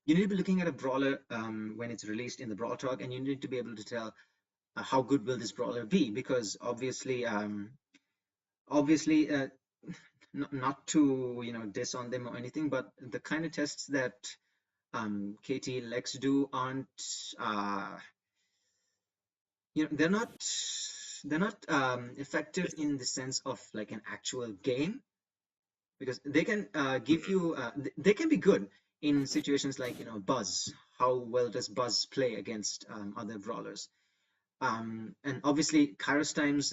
you need to be looking at a brawler when it's released in the Brawl Talk, and you need to be able to tell how good will this brawler be, because obviously not to diss on them or anything, but the kind of tests that KT Lex do aren't they're not effective in the sense of like an actual game, because they can give you they can be good in situations like Buzz. How well does Buzz play against other brawlers? And obviously, Kairos Times'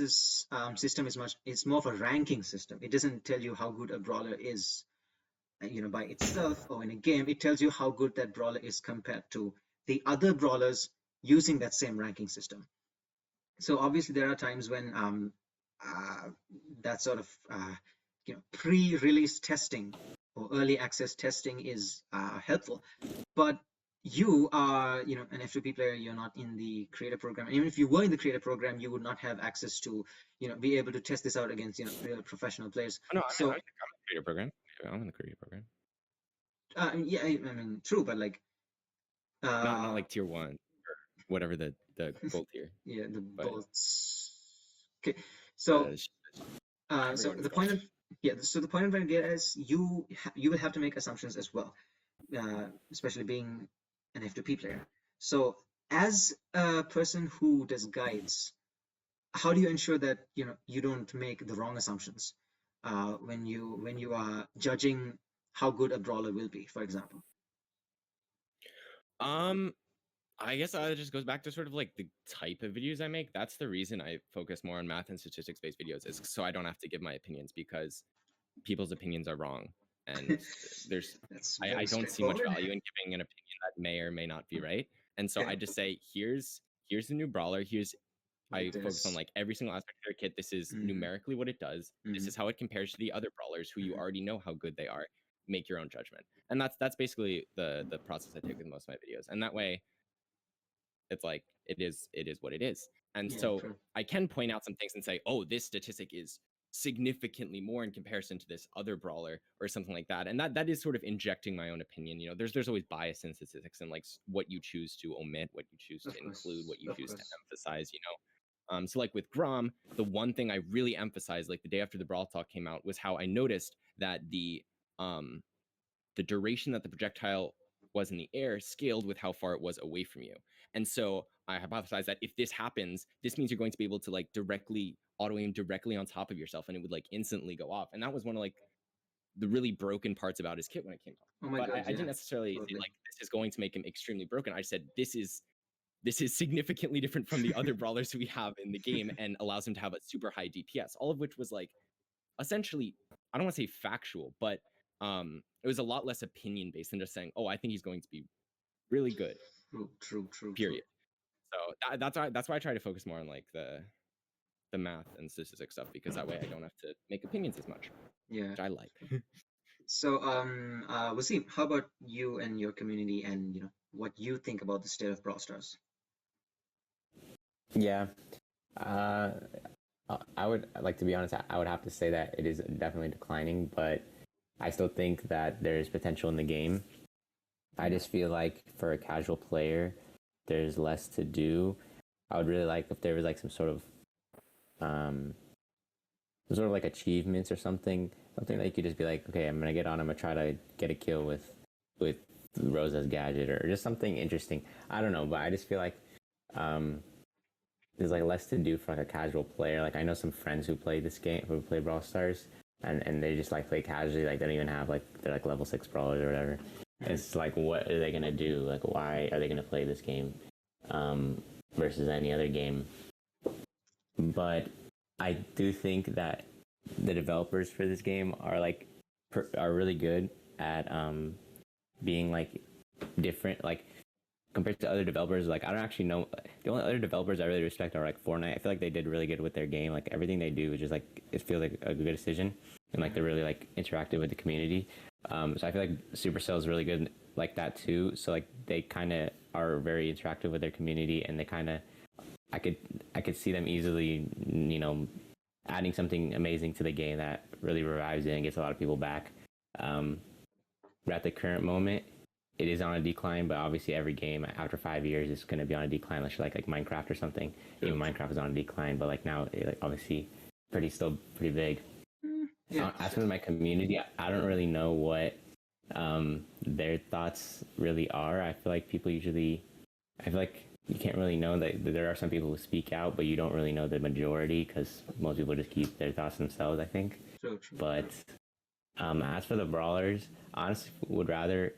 system is more of a ranking system. It doesn't tell you how good a brawler is, by itself or in a game. It tells you how good that brawler is compared to the other brawlers using that same ranking system. So obviously, there are times when uh, that sort of pre-release testing or early access testing is helpful, but you are an F2P player. You're not in the creator program. Even if you were in the creator program, you would not have access to be able to test this out against real professional players. Oh, no, So I'm in the creator program. I'm in the creator program. yeah, I mean, true, but like Not like tier 1 or whatever the gold tier. yeah, the But bolts. Okay, so so everyone is the gold. point of so the point I'm trying to get is you will have to make assumptions as well, especially being an F2P player. So as a person who does guides, how do you ensure that you don't make the wrong assumptions when you are judging how good a brawler will be, for example? I guess it just goes back to sort of like the type of videos I make. That's the reason I focus more on math and statistics based videos, is so I don't have to give my opinions, because people's opinions are wrong. And there's That's I very don't see much straightforward. value in giving an opinion that may or may not be right. And so Okay. I just say, here's the new brawler. I focus on like every single aspect of their kit. This is numerically what it does. This is how it compares to the other brawlers who you already know how good they are. Make your own judgment. And that's basically the process I take with most of my videos. And that way it's like it is what it is. And Yeah, so true. I can point out some things and say, oh, this statistic is significantly more in comparison to this other brawler or something like that. And that is sort of injecting my own opinion. There's always bias in statistics, and like what you choose to omit, what you choose to include, what you choose to emphasize. So like with Grom, the one thing I really emphasized, like the day after the Brawl Talk came out, was how I noticed that the duration that the projectile was in the air scaled with how far it was away from you. And so I hypothesized that if this happens, this means you're going to be able to like directly auto aim directly on top of yourself, and it would like instantly go off. And that was one of like the really broken parts about his kit when it came out. Oh my But God, I didn't yeah, necessarily say totally. like this is going to make him extremely broken. I said this is significantly different from the other brawlers we have in the game and allows him to have a super high DPS. All of which was like essentially, I don't want to say factual, but it was a lot less opinion based than just saying, oh, I think he's going to be really good. True. Period. So that's why I try to focus more on like the math and statistics stuff, because that way I don't have to make opinions as much, Yeah. which I like. So, Waseem, how about you and your community, and what you think about the state of Brawl Stars? Yeah. I would like to be honest. I would have to say that it is definitely declining, but I still think that there is potential in the game. I just feel like for a casual player, there's less to do. I would really like if there was like some sort of like achievements or something that you could just be like, okay, I'm gonna get on. I'm gonna try to get a kill with Rosa's gadget or just something interesting. I don't know, but I just feel like there's like less to do for like a casual player. Like I know some friends who play this game, who play Brawl Stars, and they just like play casually. Like they don't even have like they're like level 6 brawlers or whatever. It's like, what are they gonna do? Like, why are they gonna play this game versus any other game? But I do think that the developers for this game are really good at being like different, like compared to other developers. Like I don't actually know, the only other developers I really respect are like Fortnite. I feel like they did really good with their game. Like everything they do is just like, it feels like a good decision, and like they're really like interactive with the community. So I feel like Supercell is really good like that too. So like they kind of are very interactive with their community, and they kind of, I could see them easily, adding something amazing to the game that really revives it and gets a lot of people back. But at the current moment, it is on a decline. But obviously, every game after 5 years is going to be on a decline, unless you're like Minecraft or something. Even Minecraft is on a decline, but like now, like obviously, still pretty big. Yeah. As for my community, I don't really know what their thoughts really are. I feel like you can't really know that there are some people who speak out, but you don't really know the majority because most people just keep their thoughts themselves, I think. True. But as for the brawlers, honestly, would rather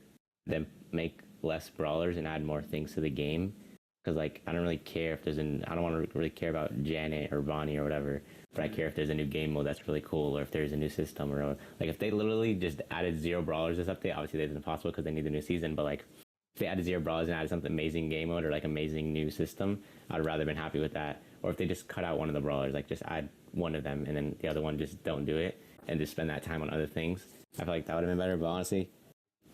them make less brawlers and add more things to the game. Because like I don't really care if I don't want to really care about Janet or Bonnie or whatever. But I care if there's a new game mode that's really cool, or if there's a new system, or like if they literally just added 0 brawlers this update. Obviously, that's impossible because they need the new season. But like if they added 0 brawlers and added something amazing game mode or like amazing new system, I'd rather been happy with that. Or if they just cut out one of the brawlers, like just add one of them and then the other one just don't do it and just spend that time on other things. I feel like that would have been better. But honestly,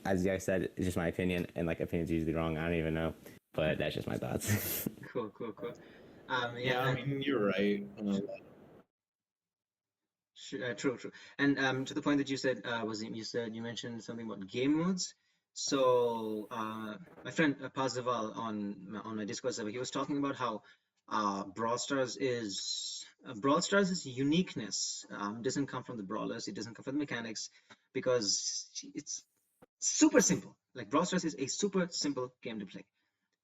as you guys said, it's just my opinion, and like opinion's usually wrong. I don't even know, but that's just my thoughts. Cool. Yeah, I mean, you're right. True. And to the point that you said, Waseem, you mentioned something about game modes. So my friend Parzival on my Discord server, he was talking about how Brawl Stars is uniqueness doesn't come from the brawlers, it doesn't come from the mechanics, because it's super simple. Like Brawl Stars is a super simple game to play.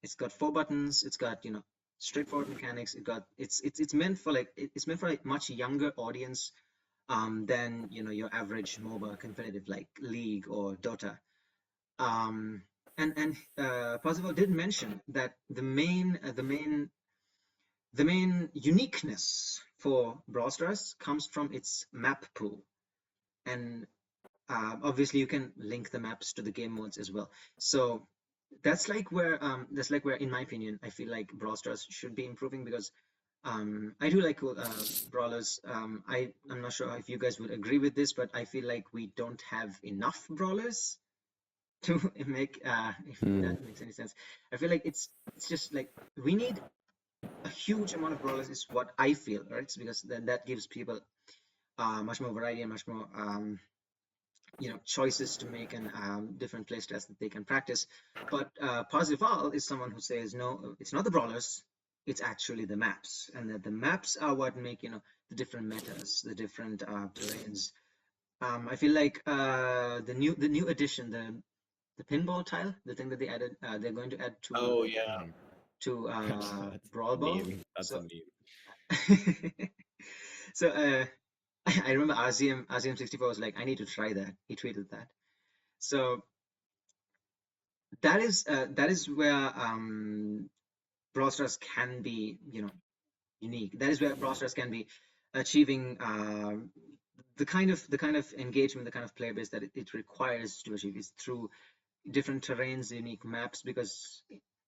It's got 4 buttons. It's got straightforward mechanics. It's meant for a much younger audience than your average MOBA competitive like League or Dota. And Parzival did mention that the main uniqueness for Brawl Stars comes from its map pool, and obviously you can link the maps to the game modes as well. So that's like where in my opinion I feel like Brawl Stars should be improving, because I do like brawlers. I'm not sure if you guys would agree with this, but I feel like we don't have enough brawlers to make if that makes any sense. I feel like it's just like we need a huge amount of brawlers is what I feel, right? Because then that gives people much more variety and much more choices to make, and different play styles that they can practice. But Parzival is someone who says no, it's not the brawlers, it's actually the maps, and that the maps are what make the different metas, the different terrains. I feel like the new addition, the pinball tile, the thing that they added, they're going to add to Oh yeah. Brawl Ball. That's So, a meme. so I remember RCM64 was like, I need to try that. He tweeted that. So that is where Brawl Stars can be, unique. That is where Brawl Stars can be achieving the kind of engagement, the kind of player base that it requires to achieve is through different terrains, unique maps. Because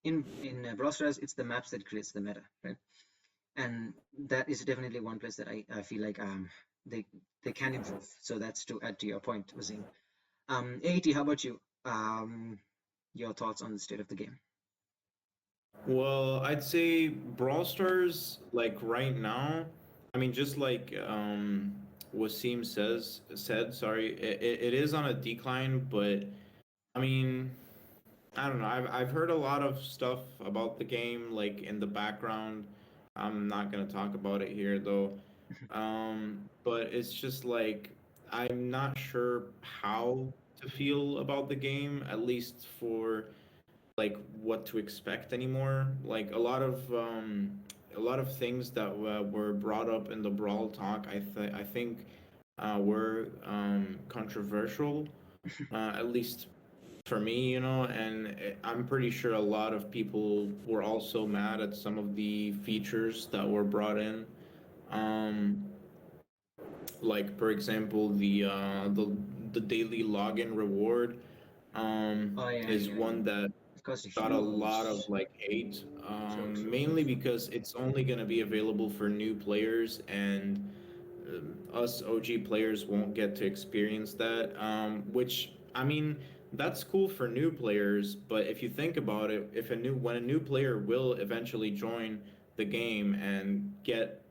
in Brawl Stars, it's the maps that creates the meta, right? And that is definitely one place that I feel like they can improve. So that's to add to your point, Waseem. AT, how about you? Your thoughts on the state of the game? Well, I'd say Brawl Stars, like right now, I mean, just like Waseem said, sorry, it is on a decline, but I mean, I don't know. I've heard a lot of stuff about the game, like in the background. I'm not gonna talk about it here though. But it's just like I'm not sure how to feel about the game, at least for like what to expect anymore. Like a lot of things that were brought up in the Brawl talk, I think were controversial, at least for me, and I'm pretty sure a lot of people were also mad at some of the features that were brought in. Um, like for example, the daily login reward Oh yeah, is yeah, yeah. one that Of course, a got a lot huge. of like hate, True, true, true, mainly true. because it's only going to be available for new players, and us OG players won't get to experience that. Which I mean, that's cool for new players, but if you think about it, if a new when a new player will eventually join the game and get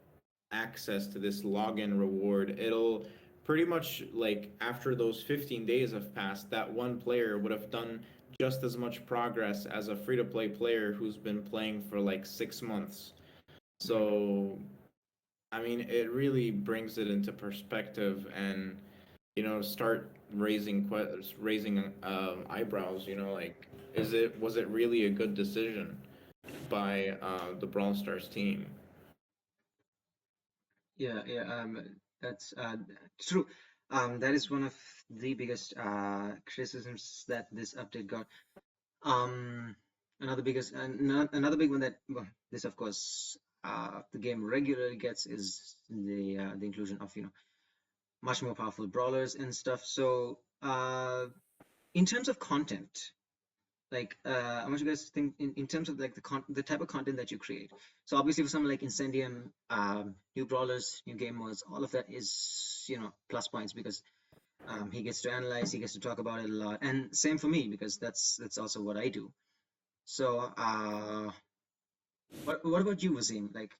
access to this login reward, it'll pretty much like after those 15 days have passed, that one player would have done just as much progress as a free to play player who's been playing for like 6 months. Mm. So, I mean, it really brings it into perspective and, start raising eyebrows, like, was it really a good decision by the Brawl Stars team? Yeah, yeah. That's true. That is one of the biggest criticisms that this update got. Um, another big one that, well, this of course the game regularly gets is the inclusion of much more powerful brawlers and stuff. So in terms of content, like how much you guys think in terms of like the type of content that you create? So obviously for something like Incendium, new brawlers, new game modes, all of that is plus points because he gets to analyze, he gets to talk about it a lot, and same for me because that's also what I do. So what about you, Waseem? Like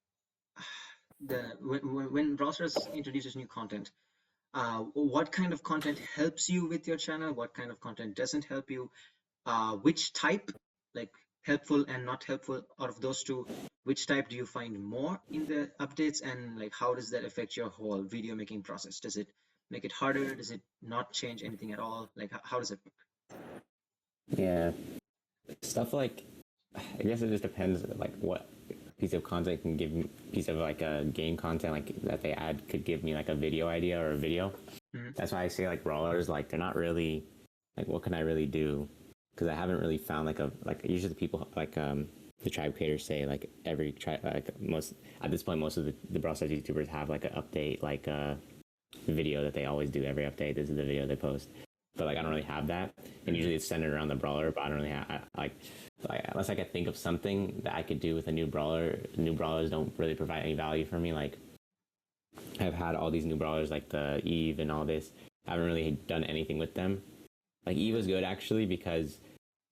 when Brawl Stars introduces new content, what kind of content helps you with your channel? What kind of content doesn't help you? Which type, like helpful and not helpful, out of those two, which type do you find more in the updates, and like how does that affect your whole video making process? Does it make it harder? Does it not change anything at all? Like how does it work? Yeah, stuff like, I guess it just depends like what piece of content can give me, piece of like a game content like that they add could give me like a video idea or a video. Mhm. That's why I say like brawlers, like they're not really like what can I really do, because I haven't really found like usually the people like the tribe creators say like every tribe, like most at this point most of the Brawl Stars YouTubers have like an update, like a video that they always do every update. This is the video they post, but like I don't really have that, and usually it's centered around the brawler. But I don't really have like unless I could think of something that I could do with a new brawler. New brawlers don't really provide any value for me. Like I've had all these new brawlers like the Eve and all this. I haven't really done anything with them. Like Eve was good actually because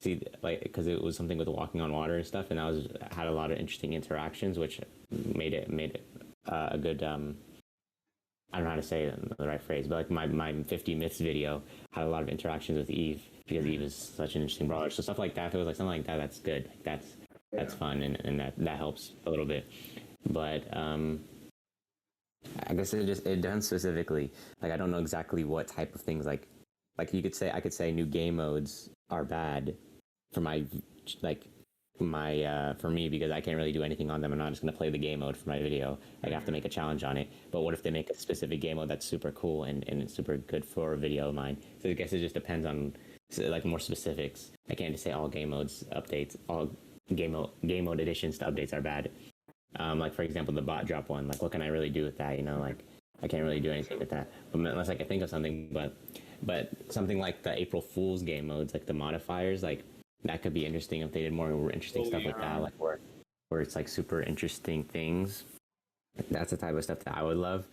because it was something with walking on water and stuff, and had a lot of interesting interactions, which made it a good I don't know how to say it in the right phrase, but like my 50 myths video had a lot of interactions with Eve because Eve is such an interesting brawler. So stuff like that, if it was like something like that, that's good. Like that's fun, and that helps a little bit. But I guess it done specifically. Like I don't know exactly what type of things like I could say new game modes are bad for my like my for me, because I can't really do anything on them. I'm not just gonna play the game mode for my video. I have to make a challenge on it. But what if they make a specific game mode that's super cool and it's super good for a video of mine? So I guess it just depends on like more specifics. I can't just say all game modes updates, all game mode additions to updates are bad. Like for example, the bot drop one. Like, what can I really do with that? You know, like I can't really do anything with that, unless I can think of something. But something like the April Fool's game modes, like the modifiers, like that could be interesting if they did more interesting stuff like that, like where it's like super interesting things. That's the type of stuff that I would love.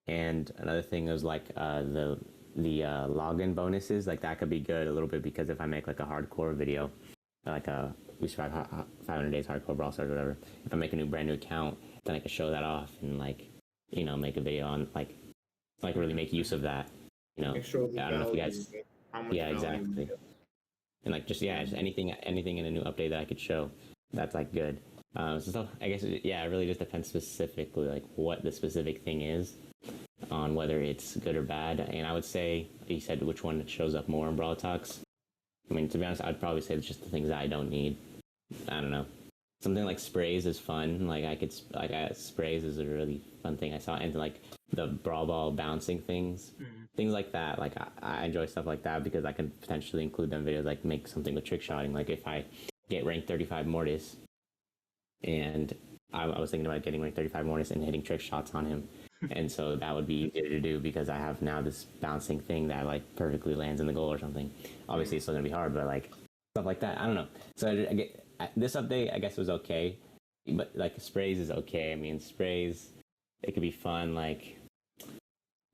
And another thing is like the login bonuses, like that could be good a little bit, because if I make like a hardcore video, like we survive 500 days hardcore Brawl Stars or whatever, if I make a brand new account, then I could show that off and like, you know, make a video on like really make use of that. You know, I don't know if you guys. Yeah, exactly. And like just anything in a new update that I could show, that's like good. So I guess it really just depends specifically like what the specific thing is, on whether it's good or bad. And I would say, you said which one shows up more in Brawl Talks. I mean, to be honest, I'd probably say it's just the things that I don't need. I don't know. Something like sprays is fun. Like sprays is a really fun thing I saw, and like the Brawl Ball bouncing things, things like that. Like I enjoy stuff like that because I can potentially include them videos. Like make something with trick shotting. Like if I get ranked 35 Mortis, and I was thinking about getting ranked 35 Mortis and hitting trick shots on him, and so that would be easier to do because I have now this bouncing thing that like perfectly lands in the goal or something. Obviously, it's still gonna be hard, but like stuff like that. I don't know. So I get. This update, I guess, was okay, but like sprays is okay. I mean, sprays, it could be fun. Like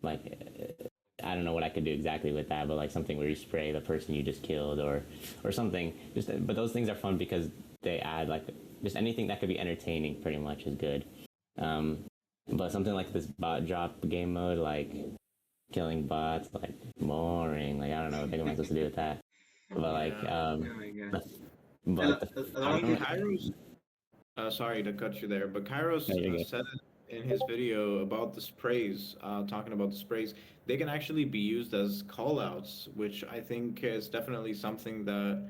I don't know what I could do exactly with that, but like something where you spray the person you just killed, or something. But those things are fun because they add like just anything that could be entertaining. Pretty much is good. But something like this bot drop game mode, like killing bots, like boring. Like I don't know what am I supposed to do with that. But like Oh my God. but I mean, Kairos. Sorry to cut you there, but Kairos said it in his video about the sprays, talking about the sprays. They can actually be used as callouts, which I think is definitely something that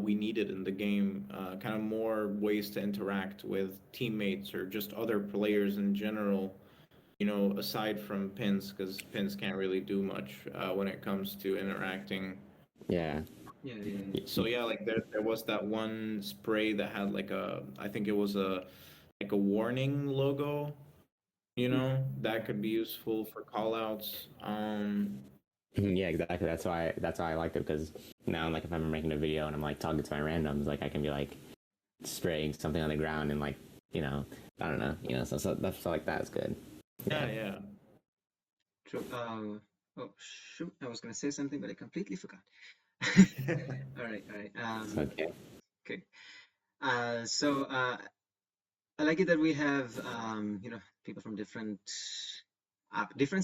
we needed in the game. Kind of more ways to interact with teammates or just other players in general. You know, aside from pins, because pins can't really do much when it comes to interacting. Yeah. So yeah, like there was that one spray that had like I think it was like a warning logo, you know, that could be useful for callouts. Yeah, exactly. That's why I liked it, because now like if I'm making a video and I'm like talking to my randoms, like I can be like spraying something on the ground and like, you know, I don't know, you know, so stuff like that is good. Yeah. True. Oh shoot! I was gonna say something, but I completely forgot. All right. Okay. Okay. So I like it that we have people from different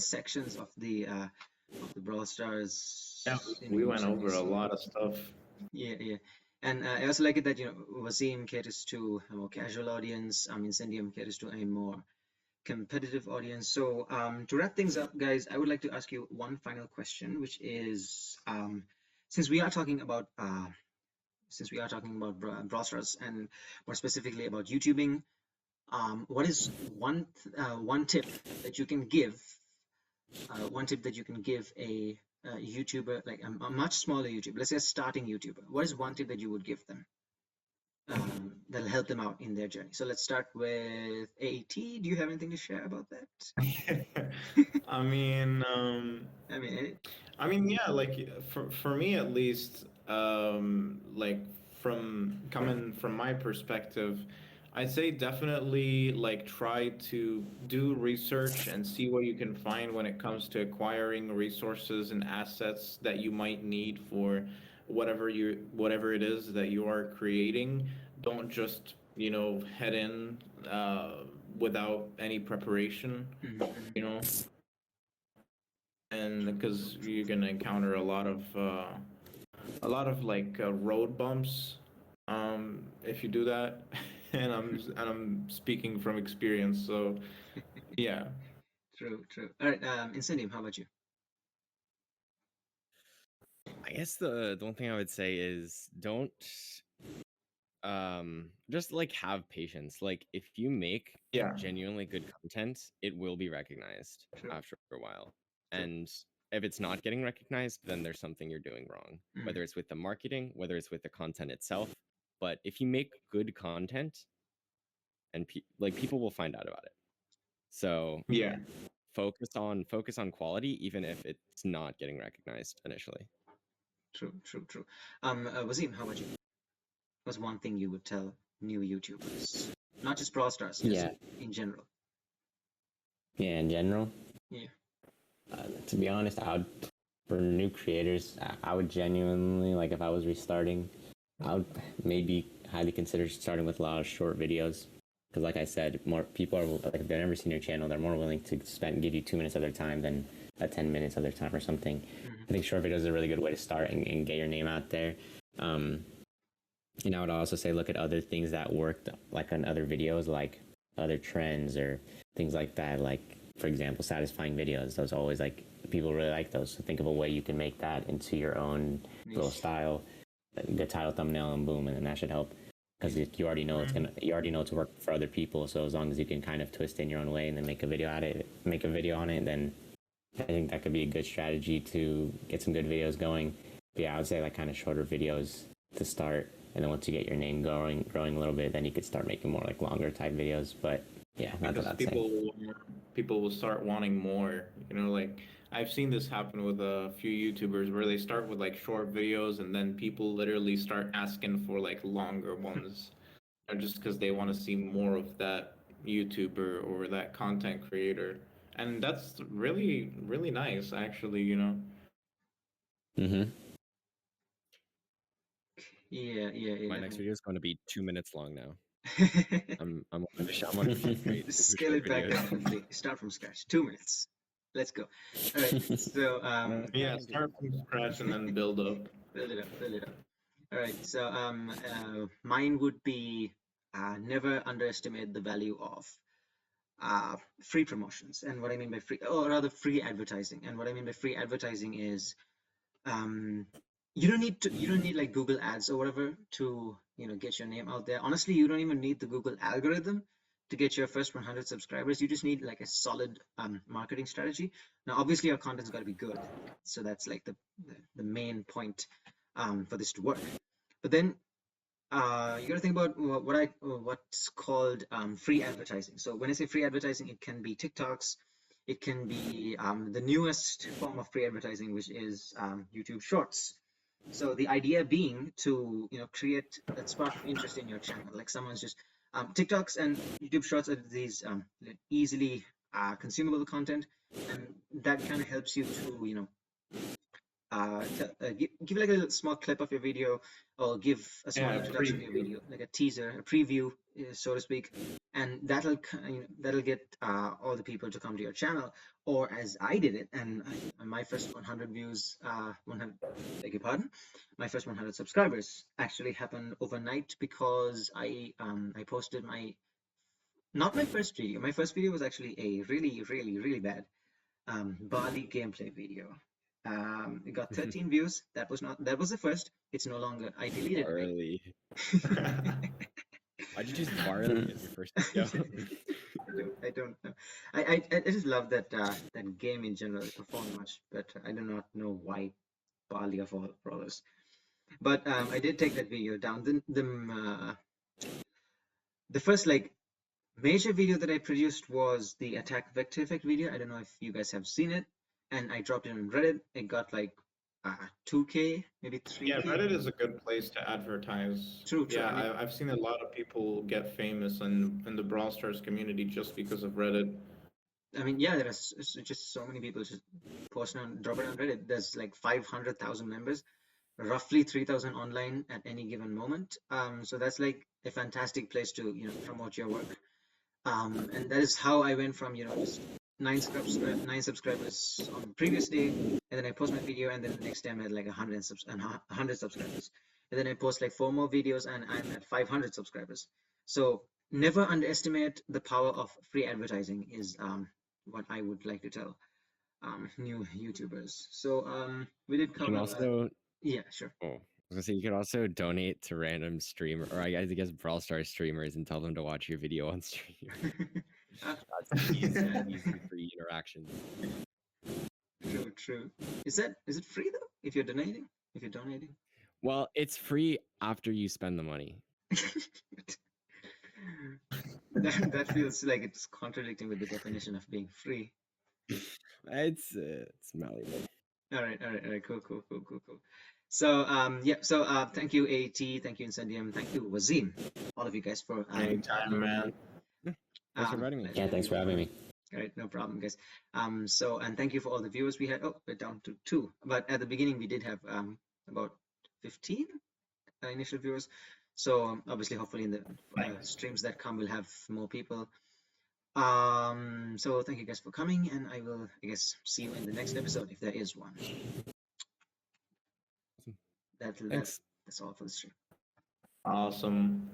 sections of the Brawl Stars. Yeah, we universe, went and over a so lot of stuff. yeah. And I also like it that Waseem caters to a more casual audience. Incendium caters to a more competitive audience. So to wrap things up, guys, I would like to ask you one final question, which is since we are talking about Brawl Stars, and more specifically about YouTubing, what is one tip that you can give? One tip that you can give a YouTuber, like a much smaller YouTuber, let's say a starting YouTuber. What is one tip that you would give them that'll help them out in their journey? So let's start with AT. Do you have anything to share about that? I mean, yeah, like for me at least, like from coming from my perspective, I'd say definitely like try to do research and see what you can find when it comes to acquiring resources and assets that you might need for whatever it is that you are creating. Don't just, head in without any preparation, you know, and because you're gonna encounter a lot of like road bumps if you do that, and I'm speaking from experience, so yeah. True. All right, Incendium, how about you? I guess the one thing I would say is don't just like have patience. Like if you make Yeah. genuinely good content, it will be recognized True. after a while. True. And if it's not getting recognized, then there's something you're doing wrong, whether it's with the marketing, whether it's with the content itself. But if you make good content, and like people will find out about it. So Yeah. focus on quality, even if it's not getting recognized initially. True. Waseem, how about you? What's one thing you would tell new YouTubers? Not just Brawl Stars, just Yeah. in general. Yeah, in general. Yeah. To be honest, for new creators, I would genuinely, like, if I was restarting, I would maybe highly consider starting with a lot of short videos. Because, like I said, more people are, like, if they've never seen your channel, they're more willing to give you 2 minutes of their time than 10 minutes of their time or something. I think short videos is a really good way to start and get your name out there. I would also say look at other things that worked, like on other videos, like other trends or things like that. Like, for example, satisfying videos. Those always, like, people really like those. So think of a way you can make that into your own little style, good title, thumbnail, and boom, and then that should help. Because you already know you already know it's worked for other people. So as long as you can kind of twist in your own way and then make a video on it, then I think that could be a good strategy to get some good videos going. But yeah, I would say like kind of shorter videos to start, and then once you get your name growing a little bit, then you could start making more like longer type videos. But yeah, that's what I'd say. People will start wanting more. Like I've seen this happen with a few YouTubers where they start with like short videos and then people literally start asking for like longer ones, just because they want to see more of that YouTuber or that content creator. And that's really, really nice, actually. Mm-hmm. Yeah. My next video is going to be 2 minutes long now. I'm on Scale it back down completely. Start from scratch. 2 minutes. Let's go. All right. So Yeah, start from scratch and then build up. build it up. All right. So mine would be never underestimate the value of free promotions. And what I mean by free, or rather free advertising. And what I mean by free advertising is you don't need like Google ads or whatever to get your name out there. Honestly, you don't even need the Google algorithm to get your first 100 subscribers. You just need like a solid marketing strategy. Now obviously our content's got to be good, so that's like the main point for this to work. But then you got to think about what's called free advertising. So when I say free advertising, it can be TikToks, it can be the newest form of free advertising, which is YouTube Shorts. So the idea being to create that spark of interest in your channel, like someone's just TikToks and YouTube Shorts are these easily consumable content, and that kind of helps you to give like a little small clip of your video, or give a small introduction to your video, like a teaser, a preview, so to speak, and that'll get all the people to come to your channel. Or as I did it, and my first 100 views, 100, beg your pardon, my first 100 subscribers actually happened overnight because I posted not my first video. My first video was actually a really bad Bali gameplay video. It got 13 views. That was the first. It's no longer. I deleted Barley. Why'd you choose barley as your first video? I don't know. I just love that that game in general. It performed much better. I do not know why Bali of all brawlers. But I did take that video down. The first like major video that I produced was the attack vector effect video. I don't know if you guys have seen it, and I dropped it on Reddit. It got like 2K, maybe 3K. Yeah, Reddit is a good place to advertise. True. Yeah, I mean, I've seen a lot of people get famous in the Brawl Stars community just because of Reddit. I mean, yeah, there are just so many people just drop it on Reddit. There's like 500,000 members, roughly 3,000 online at any given moment. So that's like a fantastic place to promote your work. And that is how I went from just 9 subscribers on the previous day, and then I post my video, and then the next day I'm at like 100 subscribers, and then I post like 4 more videos, and I'm at 500 subscribers. So never underestimate the power of free advertising is what I would like to tell new YouTubers. So we did cover. And also, yeah, sure. oh, I was gonna say you could also donate to random streamer, or I guess Brawl Stars streamers, and tell them to watch your video on stream. That's easy free interaction. True. Is it free though? If you're donating? Well, it's free after you spend the money. that feels like it's contradicting with the definition of being free. It's malleable. All right. Cool. So thank you AT, thank you Incendium, thank you Waseem, all of you guys for Anytime, man. Thanks for inviting me. Yeah, thanks for having me. All right, no problem, guys. And thank you for all the viewers we had. Oh, we're down to 2, but at the beginning we did have about 15 initial viewers. So obviously, hopefully in the streams that come, we'll have more people. So thank you guys for coming, and I will, I guess, see you in the next episode if there is one. Thanks. That's all for the stream. Awesome.